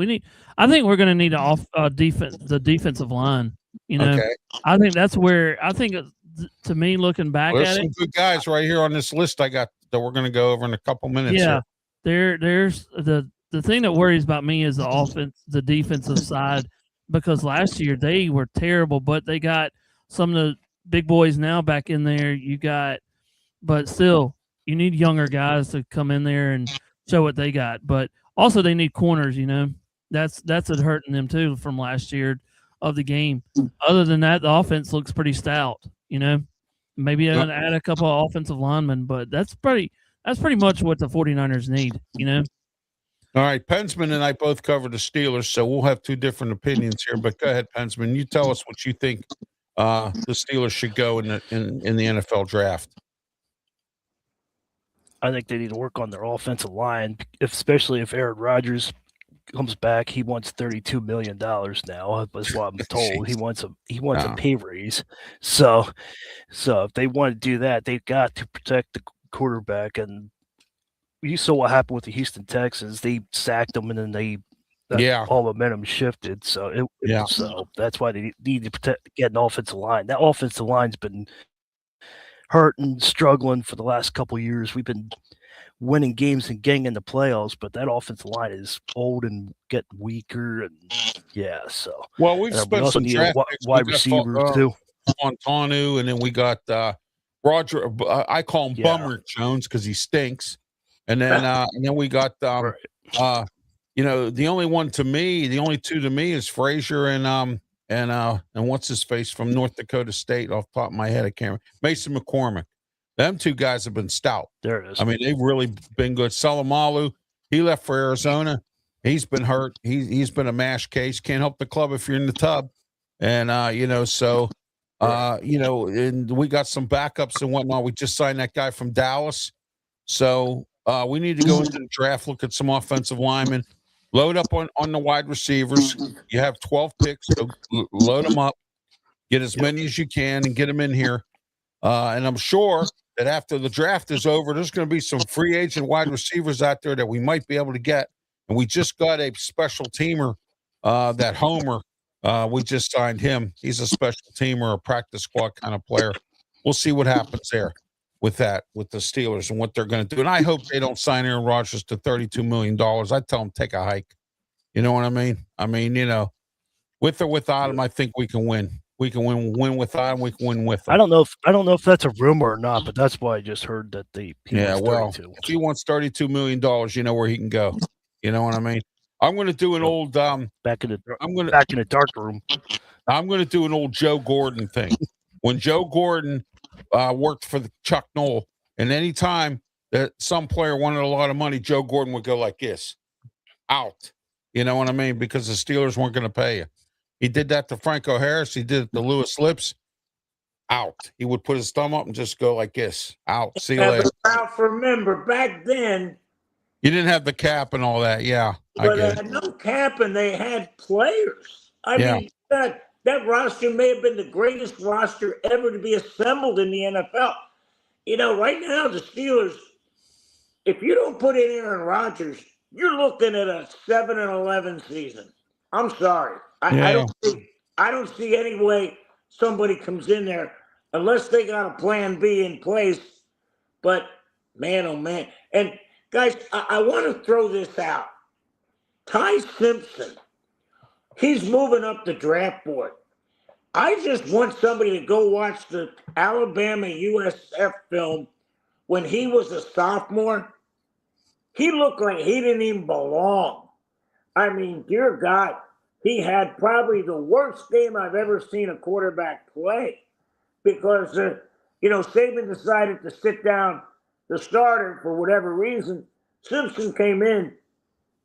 S1: I think we're going to need the defensive line.
S2: Okay.
S1: I think that's where to me, looking back
S2: there's
S1: at
S2: some good guys right here on this list I got that we're going to go over in a couple minutes.
S1: Yeah,
S2: here.
S1: there's the thing that worries about me is the defensive side, because last year they were terrible, but they got some of the big boys now back in there. But still, you need younger guys to come in there and show what they got. But also, they need corners. That's it hurting them too from last year of the game. Other than that, the offense looks pretty stout. Maybe add a couple of offensive linemen, but that's pretty much what the 49ers need.
S2: All right, Pensman and I both cover the Steelers, so we'll have two different opinions here. But go ahead, Pensman. You tell us what you think the Steelers should go in the NFL draft.
S3: I think they need to work on their offensive line, especially if Aaron Rodgers comes back. He wants $32 million now. That's what I'm told. He wants a pay raise. So if they want to do that, they've got to protect the quarterback. And you saw what happened with the Houston Texans. They sacked them, and then all momentum shifted. So so that's why they need to get an offensive line. That offensive line's been hurt and struggling for the last couple of years. We've been winning games and getting in the playoffs, but that offensive line is old and getting weaker. And
S2: we've spent some draft
S3: wide receivers too.
S2: Montanu, and then we got Roger. I call him Bummer Jones because he stinks. And then we got the only two to me is Frazier and what's his face from North Dakota State off the top of my head. I can't remember. Mason McCormick. Them two guys have been stout.
S3: There it is.
S2: I mean, they've really been good. Salamalu, he left for Arizona. He's been hurt. He's been a mash case. Can't help the club if you're in the tub. And and we got some backups and whatnot. We just signed that guy from Dallas. So we need to go into the draft, look at some offensive linemen, load up on the wide receivers. You have 12 picks, so load them up, get as many as you can, and get them in here. And I'm sure that after the draft is over, there's going to be some free agent wide receivers out there that we might be able to get. And we just got a special teamer, that Homer. We just signed him. He's a special teamer, a practice squad kind of player. We'll see what happens there with the Steelers and what they're going to do. And I hope they don't sign Aaron Rodgers to $32 million. I tell them, take a hike. You know what I mean? With or without him, I think we can win. We can win without him. We can win with him.
S3: I don't know if that's a rumor or not, but that's why I just heard that he wants 32.
S2: If he wants $32 million, you know where he can go. You know what I mean? I'm going to do an old
S3: back in the dark room.
S2: I'm going to do an old Joe Gordon thing. When Joe Gordon worked for Chuck Noll, and any time that some player wanted a lot of money, Joe Gordon would go like this, out. You know what I mean? Because the Steelers weren't going to pay you. He did that to Franco Harris. He did it to Lewis Lips. Out. He would put his thumb up and just go like this. Out. See you later.
S4: Ralph, remember, back then,
S2: you didn't have the cap and all that. Yeah.
S4: But they had no cap and they had players. I mean, that roster may have been the greatest roster ever to be assembled in the NFL. Right now, the Steelers, if you don't put in Aaron Rodgers, you're looking at a 7-11 season. I'm sorry. I don't see any way somebody comes in there unless they got a plan B in place. But man, oh man. And guys, I want to throw this out. Ty Simpson, he's moving up the draft board. I just want somebody to go watch the Alabama USF film when he was a sophomore. He looked like he didn't even belong. I mean, dear God, he had probably the worst game I've ever seen a quarterback play because, Saban decided to sit down the starter for whatever reason. Simpson came in,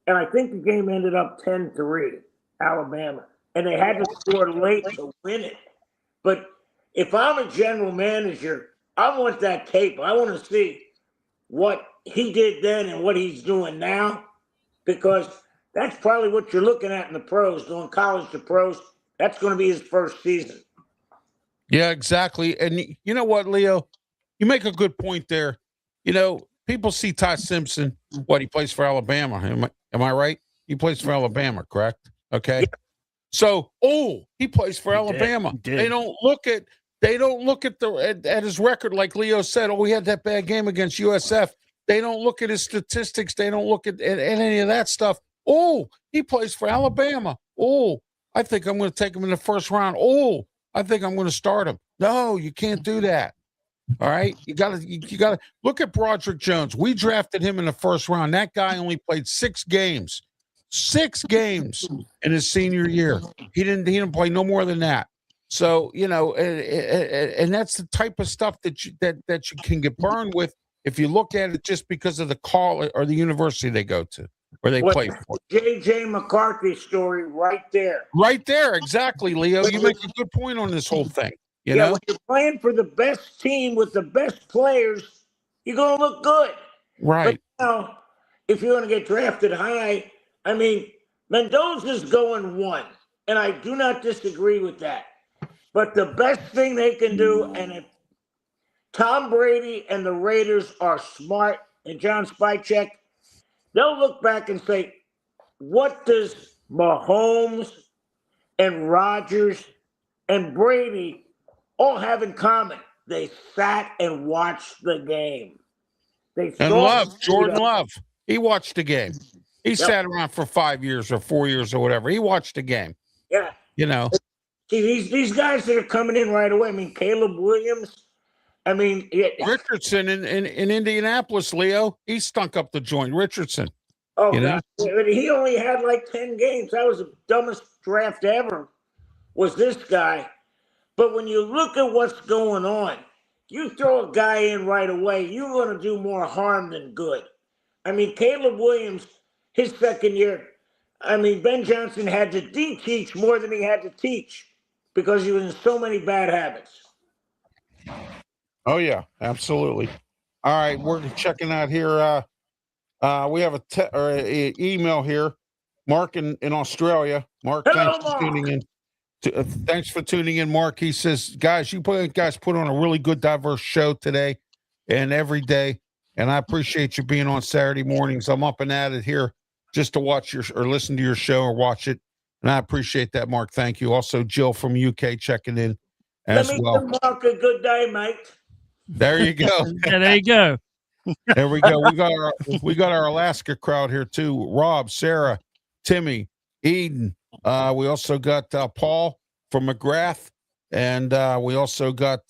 S4: and I think the game ended up 10-3, Alabama. And they had to score late to win it. But if I'm a general manager, I want that tape. I want to see what he did then and what he's doing now, because that's probably what you're looking at in the pros, going college to pros. That's going to be his first season.
S2: Yeah, exactly. And you know what, Leo? You make a good point there. People see Ty Simpson, he plays for Alabama. Am I right? He plays for Alabama, correct? Okay. Yeah. So, he plays for Alabama. They don't look at at his record, like Leo said. He had that bad game against USF. They don't look at his statistics. They don't look at any of that stuff. He plays for Alabama. I think I'm going to take him in the first round. I think I'm going to start him. No, you can't do that. All right. You gotta look at Broderick Jones. We drafted him in the first round. That guy only played 6 games. 6 games in his senior year. He didn't play no more than that. So, and that's the type of stuff that you can get burned with if you look at it just because of the college or the university they go to or they play for.
S4: J.J. McCarthy story right there.
S2: Right there, exactly, Leo. You make a good point on this whole thing. You know,
S4: when you're playing for the best team with the best players, you're going to look good.
S2: Right.
S4: But now, if you're going to get drafted high, I mean, Mendoza's going 1, and I do not disagree with that. But the best thing they can do, and if Tom Brady and the Raiders are smart, and John Spycheck, they'll look back and say, what does Mahomes and Rodgers and Brady all have in common? They sat and watched the game.
S2: Jordan Love, he watched the game. He sat around for 5 years or 4 years or whatever. He watched the game.
S4: Yeah. See, these guys that are coming in right away. I mean, Caleb Williams. I mean,
S2: Richardson in Indianapolis, Leo. He stunk up the joint. Richardson.
S4: Oh, God. He only had like 10 games. That was the dumbest draft ever, was this guy. But when you look at what's going on, you throw a guy in right away, you're going to do more harm than good. I mean, Caleb Williams, his second year, I mean, Ben Johnson had to de-teach more than he had to teach because he was in so many bad habits.
S2: Oh, yeah, absolutely. All right, we're checking out here. We have an email here. Mark in Australia. Mark,
S4: Hello,
S2: thanks for
S4: Mark.
S2: tuning in. Thanks for tuning in, Mark. He says, guys, you guys put on a really good, diverse show today and every day. And I appreciate you being on Saturday mornings. I'm up and at it here just to watch or listen to your show or watch it. And I appreciate that, Mark. Thank you. Also, Jill from UK checking in as well.
S4: Let me give Mark a good day, mate.
S2: There you go.
S1: Yeah, there you go.
S2: There we go. We got our Alaska crowd here too. Rob, Sarah, Timmy, Eden. We also got Paul from McGrath, and we also got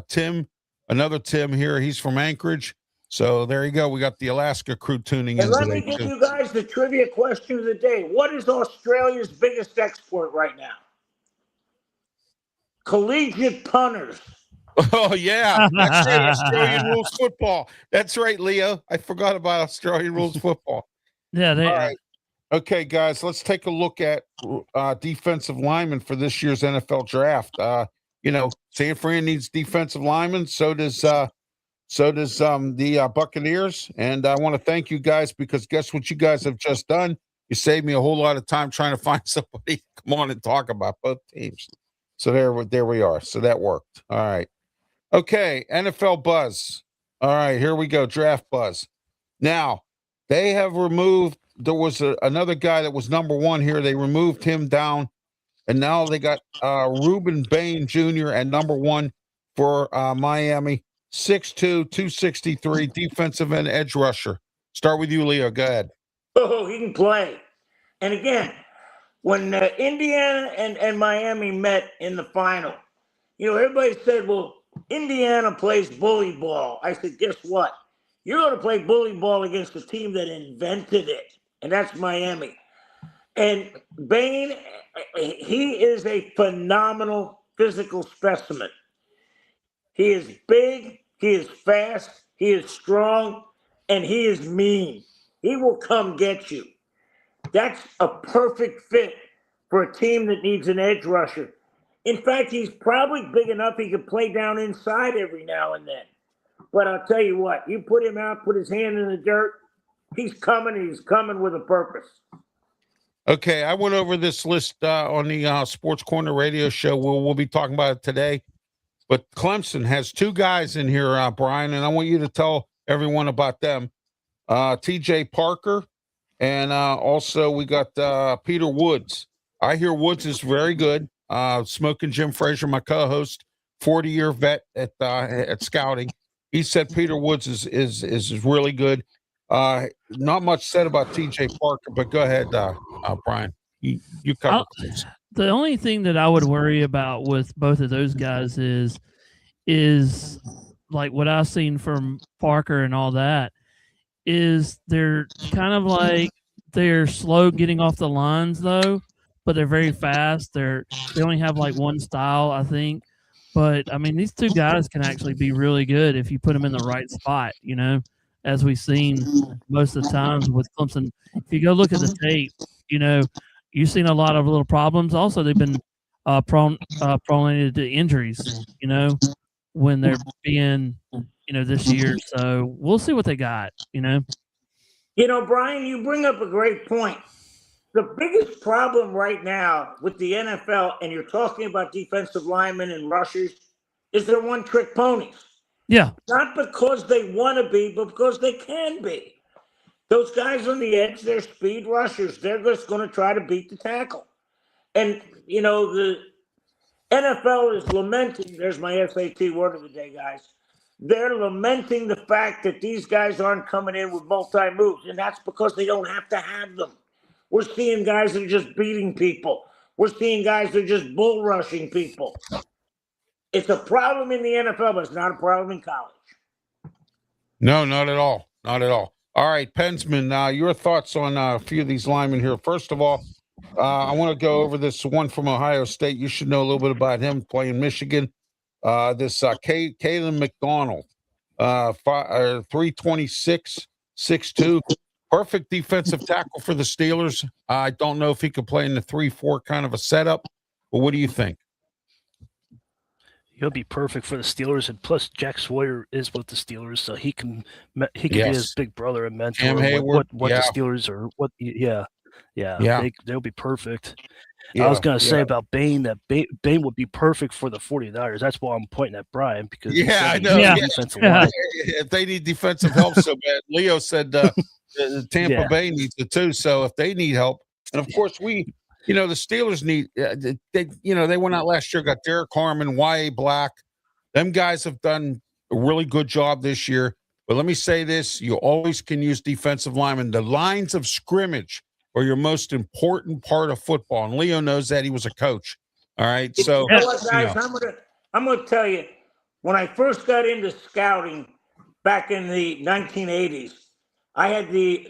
S2: Tim, another Tim here. He's from Anchorage. So there you go. We got the Alaska crew tuning in.
S4: And let me give you guys the trivia question of the day. What is Australia's biggest export right now? Collegiate punters.
S2: Oh, yeah. That's right. Australian rules football. That's right, Leo. I forgot about Australian rules football.
S1: Yeah,
S2: All right. Okay, guys, let's take a look at defensive linemen for this year's NFL draft. San Fran needs defensive linemen. So does the Buccaneers. And I want to thank you guys because guess what you guys have just done? You saved me a whole lot of time trying to find somebody to come on and talk about both teams. So there we are. So that worked. All right. Okay, NFL buzz. All right, here we go. Draft buzz. Now, they have removed, there was another guy that was number 1 here. They removed him down, and now they got Reuben Bain Jr. at number 1 for Miami. 6'2", 263, defensive end edge rusher. Start with you, Leo. Go ahead.
S4: Oh, he can play. And again, when Indiana and Miami met in the final, everybody said, well, Indiana plays bully ball. I said, guess what? You're going to play bully ball against the team that invented it, and that's Miami. And Bain, he is a phenomenal physical specimen. He is big, he is fast, he is strong, and he is mean. He will come get you. That's a perfect fit for a team that needs an edge rusher. In fact, he's probably big enough he could play down inside every now and then. But I'll tell you what, you put him out, put his hand in the dirt, he's coming with a purpose.
S2: Okay, I went over this list on the Sports Corner radio show. We'll be talking about it today. But Clemson has 2 guys in here, Brian, and I want you to tell everyone about them. TJ Parker, and also we got Peter Woods. I hear Woods is very good. Smoking Jim Frazier, my co-host, 40-year vet at scouting. He said Peter Woods is really good. Not much said about TJ Parker, but go ahead, Brian. You cover this.
S1: The only thing that I would worry about with both of those guys is like what I've seen from Parker and all that is they're kind of like they're slow getting off the lines though, but they're very fast. They only have like one style, I think. But I mean, these two guys can actually be really good if you put them in the right spot. As we've seen most of the times with Clemson. If you go look at the tape, you've seen a lot of little problems. Also, they've been prone to injuries. When they're being this year. So we'll see what they got.
S4: Brian, you bring up a great point. The biggest problem right now with the NFL, and you're talking about defensive linemen and rushers, is they're one-trick ponies.
S1: Yeah.
S4: Not because they want to be, but because they can be. Those guys on the edge, they're speed rushers. They're just going to try to beat the tackle. And, the NFL is lamenting, there's my SAT word of the day, guys. They're lamenting the fact that these guys aren't coming in with multi-moves, and that's because they don't have to have them. We're seeing guys that are just beating people. We're seeing guys that are just bull rushing people. It's a problem in the NFL, but it's not a problem in college.
S2: No, not at all. Not at all. All right, Pensman, your thoughts on a few of these linemen here. First of all, I want to go over this one from Ohio State. You should know a little bit about him playing Michigan. Kalen McDonald, 326, 6'2". Perfect defensive tackle for the Steelers. I don't know if he could play in the 3-4 kind of a setup, but what do you think?
S3: He'll be perfect for the Steelers, and plus Jack Sawyer is with the Steelers, so he can be his big brother and mentor. What the Steelers are. They'll be perfect. I was going to say about Bain that Bain would be perfect for the 49ers. That's why I'm pointing at Brian because
S2: I know. If they need defensive help so bad, Leo said Tampa Bay needs it too. So if they need help, and of course the Steelers need. They went out last year, got Derek Harmon, Y.A. Black. Them guys have done a really good job this year. But let me say this: you always can use defensive linemen. The lines of scrimmage are your most important part of football, and Leo knows that. He was a coach. All right, so
S4: you know what, guys, I'm gonna tell you, when I first got into scouting back in the 1980s, I had the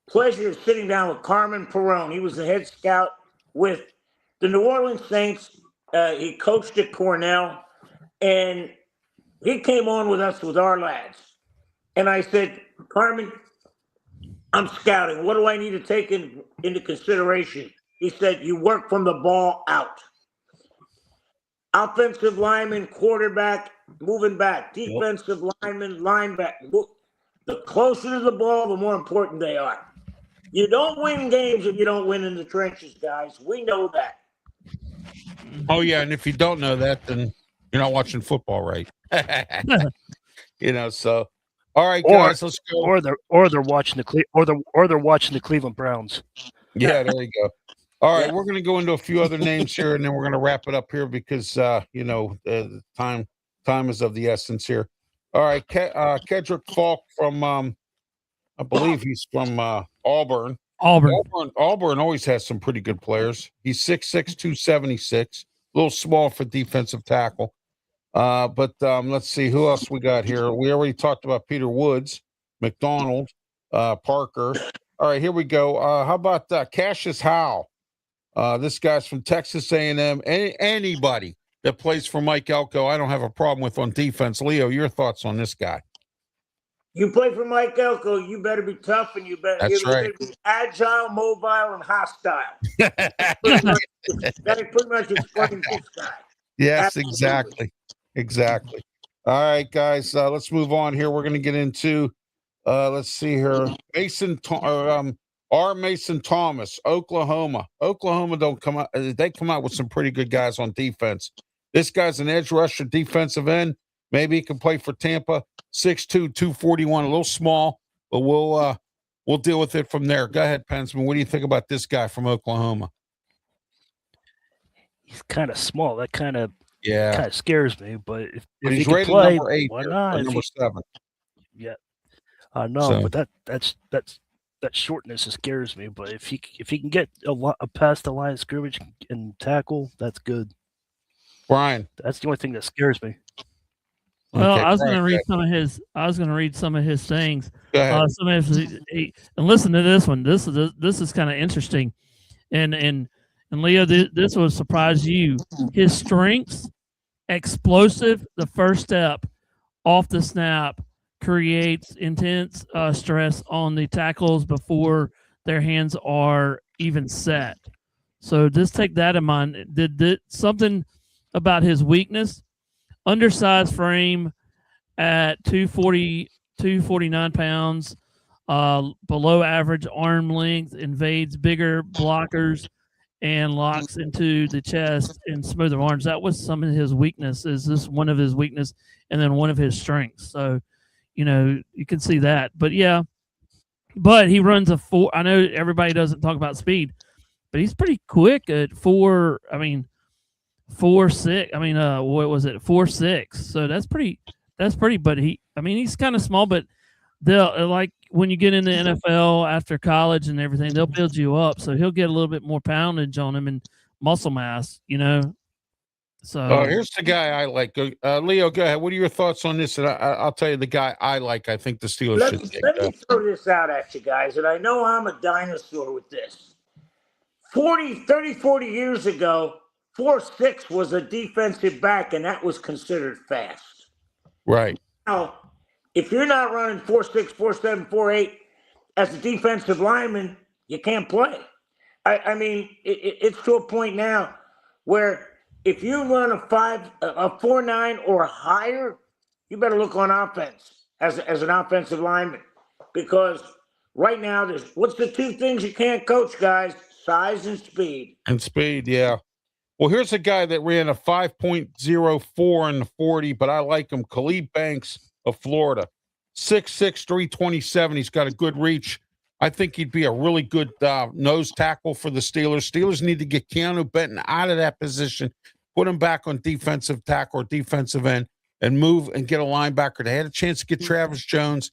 S4: pleasure of sitting down with Carmen Perone. He was the head scout with the New Orleans Saints. He coached at Cornell, and he came on with us with our lads. And I said, Carmen, I'm scouting. What do I need to take into consideration? He said, you work from the ball out. Offensive lineman, quarterback, moving back. Defensive lineman, linebacker. The closer to the ball, the more important they are. You don't win games if you don't win in the trenches, guys. We know that.
S2: Oh, yeah, and if you don't know that, then you're not watching football right. So... All right, guys, let's go.
S3: Or they're watching they're watching the Cleveland Browns.
S2: Yeah, there you go. All right, we're going to go into a few other names here, and then we're going to wrap it up here because the time is of the essence here. All right, Kedrick Falk from I believe he's from Auburn. Auburn always has some pretty good players. He's 6'6", 276, a little small for defensive tackle. But let's see who else we got here. We already talked about Peter Woods, McDonald, Parker. All right, here we go. How about Cassius Howell? This guy's from Texas A&M. Anybody that plays for Mike Elko, I don't have a problem with on defense. Leo, your thoughts on this guy?
S4: You play for Mike Elko, you better be tough and you better be agile, mobile, and hostile. That pretty much explains this guy.
S2: Yes, absolutely. Exactly. All right, guys, let's move on here. We're going to get into, let's see here, Mason Thomas, Oklahoma. Oklahoma don't come out. They come out with some pretty good guys on defense. This guy's an edge rusher, defensive end. Maybe he can play for Tampa. 6'2", 241, a little small, but we'll deal with it from there. Go ahead, Pensman. What do you think about this guy from Oklahoma?
S3: He's kind of small. That kind of scares me. But if
S2: he's
S3: he can
S2: rated
S3: play,
S2: number 8
S3: why
S2: here,
S3: not?
S2: number 7.
S3: Yeah, I know, but that shortness scares me. But if he can get a past the line of scrimmage and tackle, that's good.
S2: Brian,
S3: that's the only thing that scares me.
S1: Well,
S2: Okay,
S1: I was going to
S2: Frank,
S1: read some of his. I was going to read some of his things.
S2: go ahead.
S1: Some of his, and listen to this one. This is kind of interesting, and Leo, this will surprise you. His strengths, explosive. The first step off the snap creates intense stress on the tackles before their hands are even set. So just take that in mind. Did something about his weakness? Undersized frame at 249 pounds, below average arm length, invades bigger blockers and locks into the chest and smoother arms. That was some of his weaknesses. This is one of his weaknesses, and then one of his strengths. So, you can see that. But yeah, but he runs a 4. I know everybody doesn't talk about speed, but he's pretty quick at 4. I mean, 4.6. I mean, what was it? 4.6. So that's pretty. But he's kind of small. But they'll like when you get into NFL after college and everything, they'll build you up. So he'll get a little bit more poundage on him and muscle mass. So
S2: here's the guy I like. Leo, go ahead. What are your thoughts on this? And I'll tell you the guy I like. I think the Steelers
S4: Let
S2: should take.
S4: me throw this out at you guys, and I know I'm a dinosaur with this. 40 years ago, 4.6 was a defensive back, and that was considered fast.
S2: Right.
S4: Now, if you're not running 4.6, 4.7, 4.8 as a defensive lineman, you can't play. I mean, it's to a point now where if you run a 4.9 or higher, you better look on offense as an offensive lineman, because right now what's the 2 things you can't coach, guys? Size and speed.
S2: And speed, yeah. Well, here's a guy that ran a 5.04 in the 40, but I like him. Khalid Banks of Florida, 6'6", 327. He's got a good reach. I think he'd be a really good nose tackle for the Steelers. Steelers need to get Keanu Benton out of that position, put him back on defensive tackle or defensive end, and move and get a linebacker. They had a chance to get Travis Jones.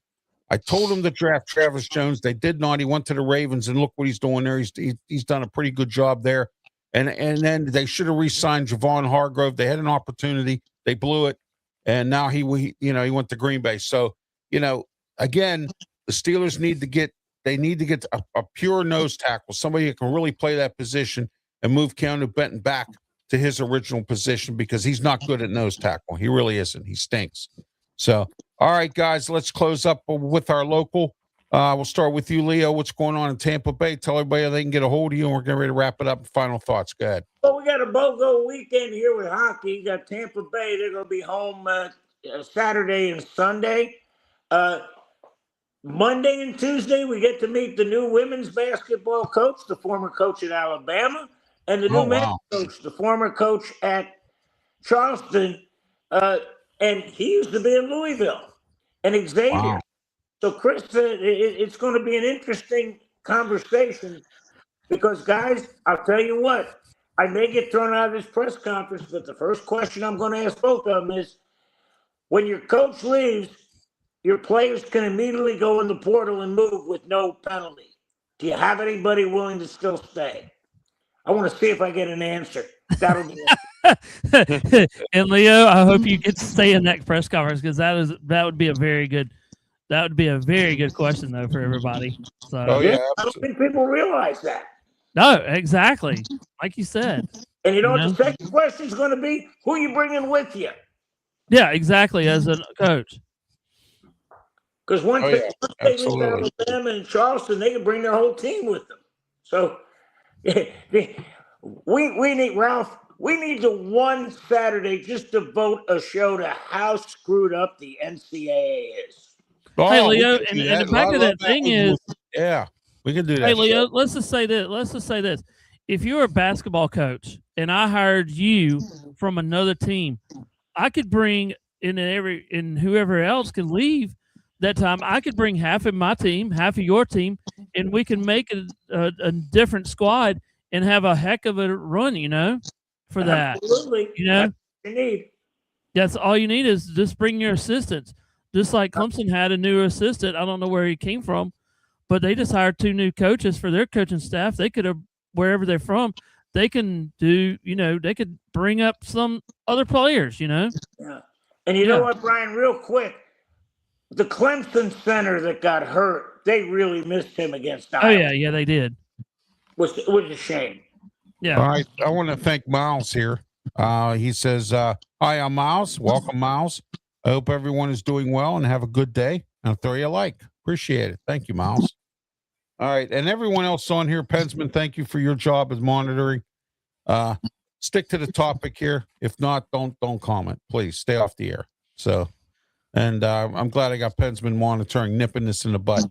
S2: I told them to draft Travis Jones. They did not. He went to the Ravens, and look what he's doing there. He's done a pretty good job there. And then they should have re-signed Javon Hargrove. They had an opportunity. They blew it. And now he went to Green Bay. So, again, the Steelers need to get a pure nose tackle, somebody who can really play that position and move Keanu Benton back to his original position, because he's not good at nose tackle. He really isn't. He stinks. So, all right, guys, let's close up with our local. We'll start with you, Leo. What's going on in Tampa Bay? Tell everybody how they can get a hold of you, and we're getting ready to wrap it up. Final thoughts. Go ahead.
S4: Well, we got a BOGO weekend here with hockey. You got Tampa Bay. They're going to be home Saturday and Sunday. Monday and Tuesday, we get to meet the new women's basketball coach, the former coach at Alabama, and the new men's coach, the former coach at Charleston. And he used to be in Louisville, and Xavier.
S2: Wow.
S4: So, Chris, it's going to be an interesting conversation because, guys, I'll tell you what, I may get thrown out of this press conference, but the first question I'm going to ask both of them is, when your coach leaves, your players can immediately go in the portal and move with no penalty. Do you have anybody willing to still stay? I want to see if I get an answer. That'll be it.
S1: And Leo, I hope you get to stay in that press conference, because that would be a very good question though for everybody. So
S2: yeah,
S4: I don't think people realize that.
S1: no, exactly, like you said.
S4: And you know what the second question is going to be? Who are you bringing with you?
S1: Yeah, exactly. As a coach,
S4: because once they leave
S2: absolutely.
S4: Alabama and Charleston, they can bring their whole team with them. So we need, Ralph. We need to one Saturday just devote a show to how screwed up the NCAA is.
S2: Oh,
S1: hey
S2: we
S1: Leo,
S2: can
S1: and
S2: do
S1: the
S2: that.
S1: back
S2: I
S1: of
S2: love
S1: that thing is,
S2: yeah, we can do that.
S1: hey Leo, let's just say this: if you're a basketball coach and I hired you from another team, I could bring and whoever else can leave that time. I could bring half of my team, half of your team, and we can make a different squad and have a heck of a run, for that.
S4: Absolutely. That's what you need.
S1: That's all you need is just bring your assistants. Just like Clemson had a new assistant. I don't know where he came from, but they just hired 2 new coaches for their coaching staff. They could have, wherever they're from, they can do, they could bring up some other players,
S4: Yeah. And you know
S1: Yeah.
S4: what, Brian, real quick, the Clemson center that got hurt, they really missed him against
S1: Oh
S4: Iowa.
S1: yeah, they did.
S4: Was a shame.
S1: Yeah.
S2: All right. I want to thank Miles here. He says, hi, I'm Miles. Welcome, Miles. I hope everyone is doing well and have a good day. I'll throw you a like. Appreciate it. Thank you, Miles. All right. And everyone else on here, Pensman, thank you for your job as monitoring. Stick to the topic here. If not, don't comment. Please stay off the air. So, and I'm glad I got Pensman monitoring, nipping this in the butt.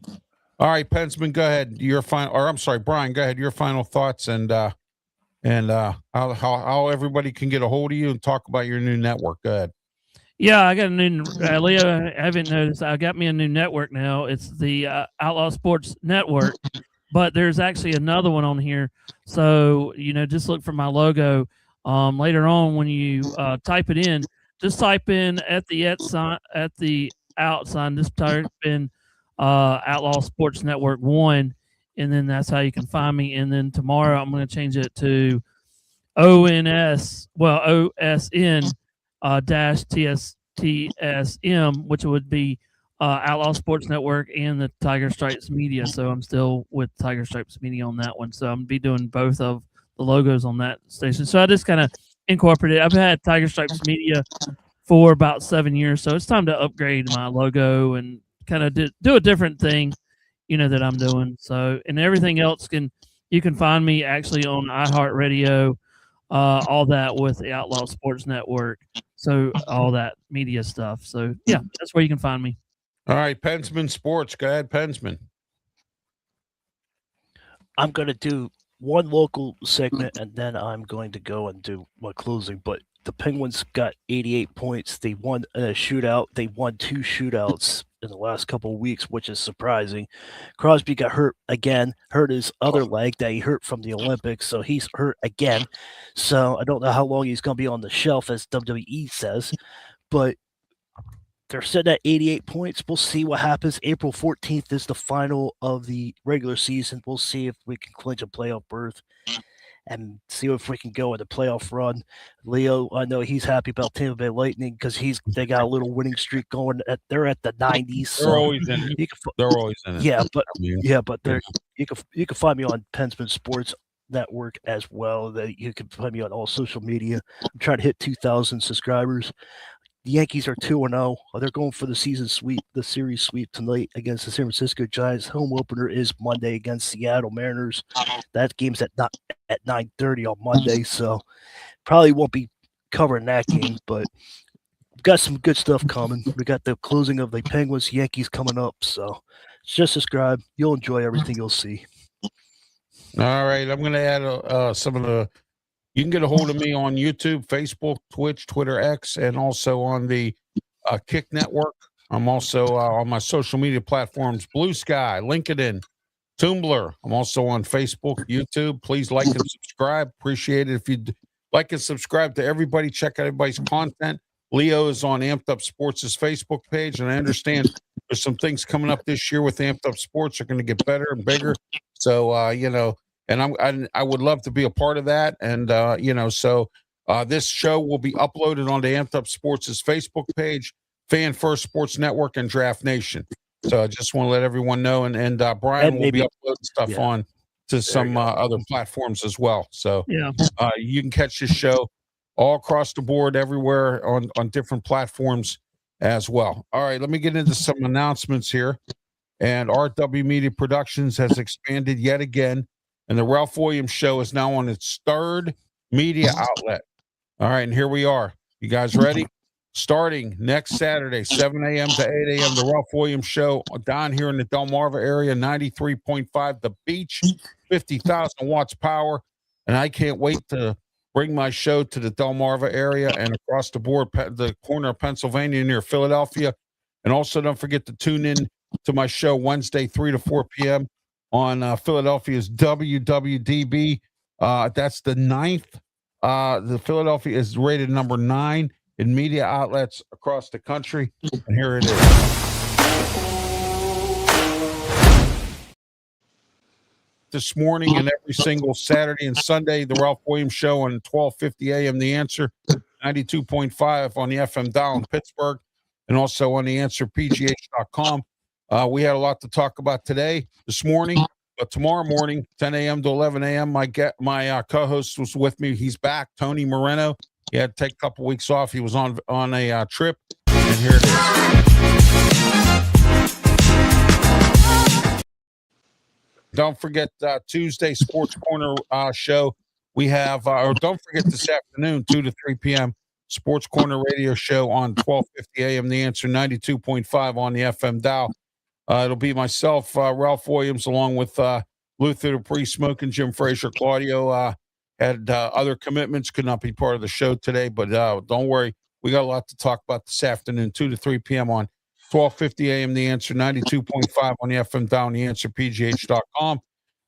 S2: All right, Pensman, go ahead. Your final, or I'm sorry, Brian, go ahead. Your final thoughts and how everybody can get a hold of you and talk about your new network. Go ahead.
S1: Yeah, I got a new Leo. I haven't noticed. I got me a new network now. It's the Outlaw Sports Network, but there's actually another one on here. So just look for my logo. Later on, when you type it in, just type in at the out sign. Just type in Outlaw Sports Network 1, and then that's how you can find me. And then tomorrow, I'm going to change it to OSN dash TSM, which would be Outlaw Sports Network and the Tiger Stripes Media. So I'm still with Tiger Stripes Media on that one. So I'm be doing both of the logos on that station. So I just kind of incorporated. I've had Tiger Stripes Media for about 7 years, so it's time to upgrade my logo and kind of do a different thing, that I'm doing. So, and everything else you can find me actually on iHeartRadio, all that with the Outlaw Sports Network. So all that media stuff. So yeah, that's where you can find me.
S2: All right, Pensman Sports. Go ahead, Pensman.
S3: I'm going to do one local segment, and then I'm going to go and do my closing. But the Penguins got 88 points. They won a shootout. They won 2 shootouts in the last couple of weeks, which is surprising. Crosby got hurt again, hurt his other leg that he hurt from the Olympics, so he's hurt again. So I don't know how long he's going to be on the shelf, as WWE says, but they're sitting at 88 points. We'll see what happens. April 14th is the final of the regular season. We'll see if we can clinch a playoff berth and see if we can go in the playoff run. Leo, I know he's happy about Tampa Bay Lightning because they got a little winning streak going. They're at the 90s.
S2: They're always in it. They're always in it.
S3: Yeah, but you can find me on Pensman Sports Network as well. That you can find me on all social media. I'm trying to hit 2,000 subscribers. The Yankees are 2-0. They're going for the series sweep tonight against the San Francisco Giants. Home opener is Monday against Seattle Mariners. That game's at 9:30 on Monday, so probably won't be covering that game, but we've got some good stuff coming. We got the closing of the Penguins Yankees coming up, so just subscribe. You'll enjoy everything you'll see.
S2: All right, I'm going to add some of the. You can get a hold of me on YouTube, Facebook, Twitch, Twitter, X, and also on the Kick Network. I'm also on my social media platforms, Blue Sky, LinkedIn, Tumblr. I'm also on Facebook, YouTube. Please like and subscribe. Appreciate it. If you like and subscribe to everybody, check out everybody's content. Leo is on Amped Up Sports' Facebook page, and I understand there's some things coming up this year with Amped Up Sports. They're going to get better and bigger. So, and I would love to be a part of that. And, this show will be uploaded onto Amped Up Sports' Facebook page, Fan First Sports Network, and Draft Nation. So I just want to let everyone know. And Brian will be uploading stuff on to some other platforms as well. So you can catch this show all across the board, everywhere on different platforms as well. All right, let me get into some announcements here. And RW Media Productions has expanded yet again. And the Ralph Williams Show is now on its 3rd media outlet. All right, and here we are. You guys ready? Starting next Saturday, 7 a.m. to 8 a.m., the Ralph Williams Show down here in the Delmarva area, 93.5 The Beach, 50,000 watts power. And I can't wait to bring my show to the Delmarva area and across the board, the corner of Pennsylvania near Philadelphia. And also don't forget to tune in to my show Wednesday, 3 to 4 p.m. on Philadelphia's WWDB. That's the 9th. The Philadelphia is rated number 9 in media outlets across the country. And here it is. This morning and every single Saturday and Sunday, the Ralph Williams Show on 12:50 a.m. The Answer. And 92.5 on the FM dial in Pittsburgh, and also on the answer pgh.com. We had a lot to talk about this morning, but tomorrow morning, 10 a.m. to 11 a.m., my co-host was with me. He's back, Tony Moreno. He had to take a couple weeks off. He was on a trip, and here it is. Don't forget Tuesday Sports Corner show. We have, or don't forget this afternoon, 2 to 3 p.m., Sports Corner radio show on 1250 a.m. The Answer, 92.5 on the FM dial. It'll be myself, Ralph Williams, along with Luther Dupree, Smoking Jim Frazier. Claudio had other commitments, could not be part of the show today, but don't worry. We got a lot to talk about this afternoon, 2 to 3 p.m. on 1250 a.m. The Answer, 92.5 on the FM dial, The Answer, pgh.com.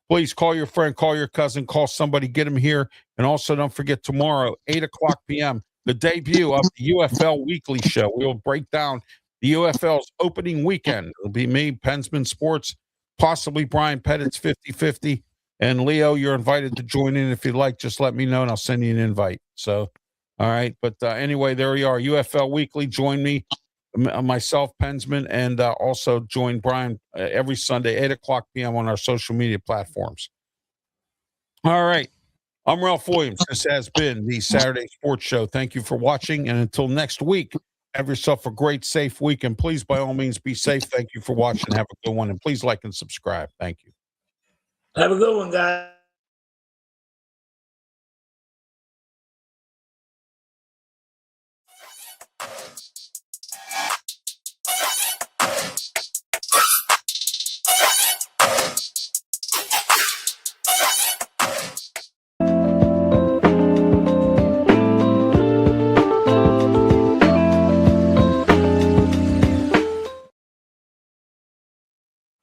S2: Please call your friend, call your cousin, call somebody, get them here. And also don't forget tomorrow, 8 o'clock p.m., the debut of the UFL Weekly Show. We'll break down the UFL's opening weekend. It'll be me, Pensman Sports, possibly Brian Pettit's 50-50. And Leo, you're invited to join in. If you'd like, just let me know and I'll send you an invite. So, all right. But anyway, there we are. UFL Weekly. Join me, myself, Pensman, and also join Brian every Sunday, 8 o'clock p.m. on our social media platforms. All right. I'm Ralph Williams. This has been the Saturday Sports Show. Thank you for watching. And until next week, have yourself a great, safe week. And please, by all means, be safe. Thank you for watching. Have a good one. And please like and subscribe. Thank you.
S4: Have a good one, guys.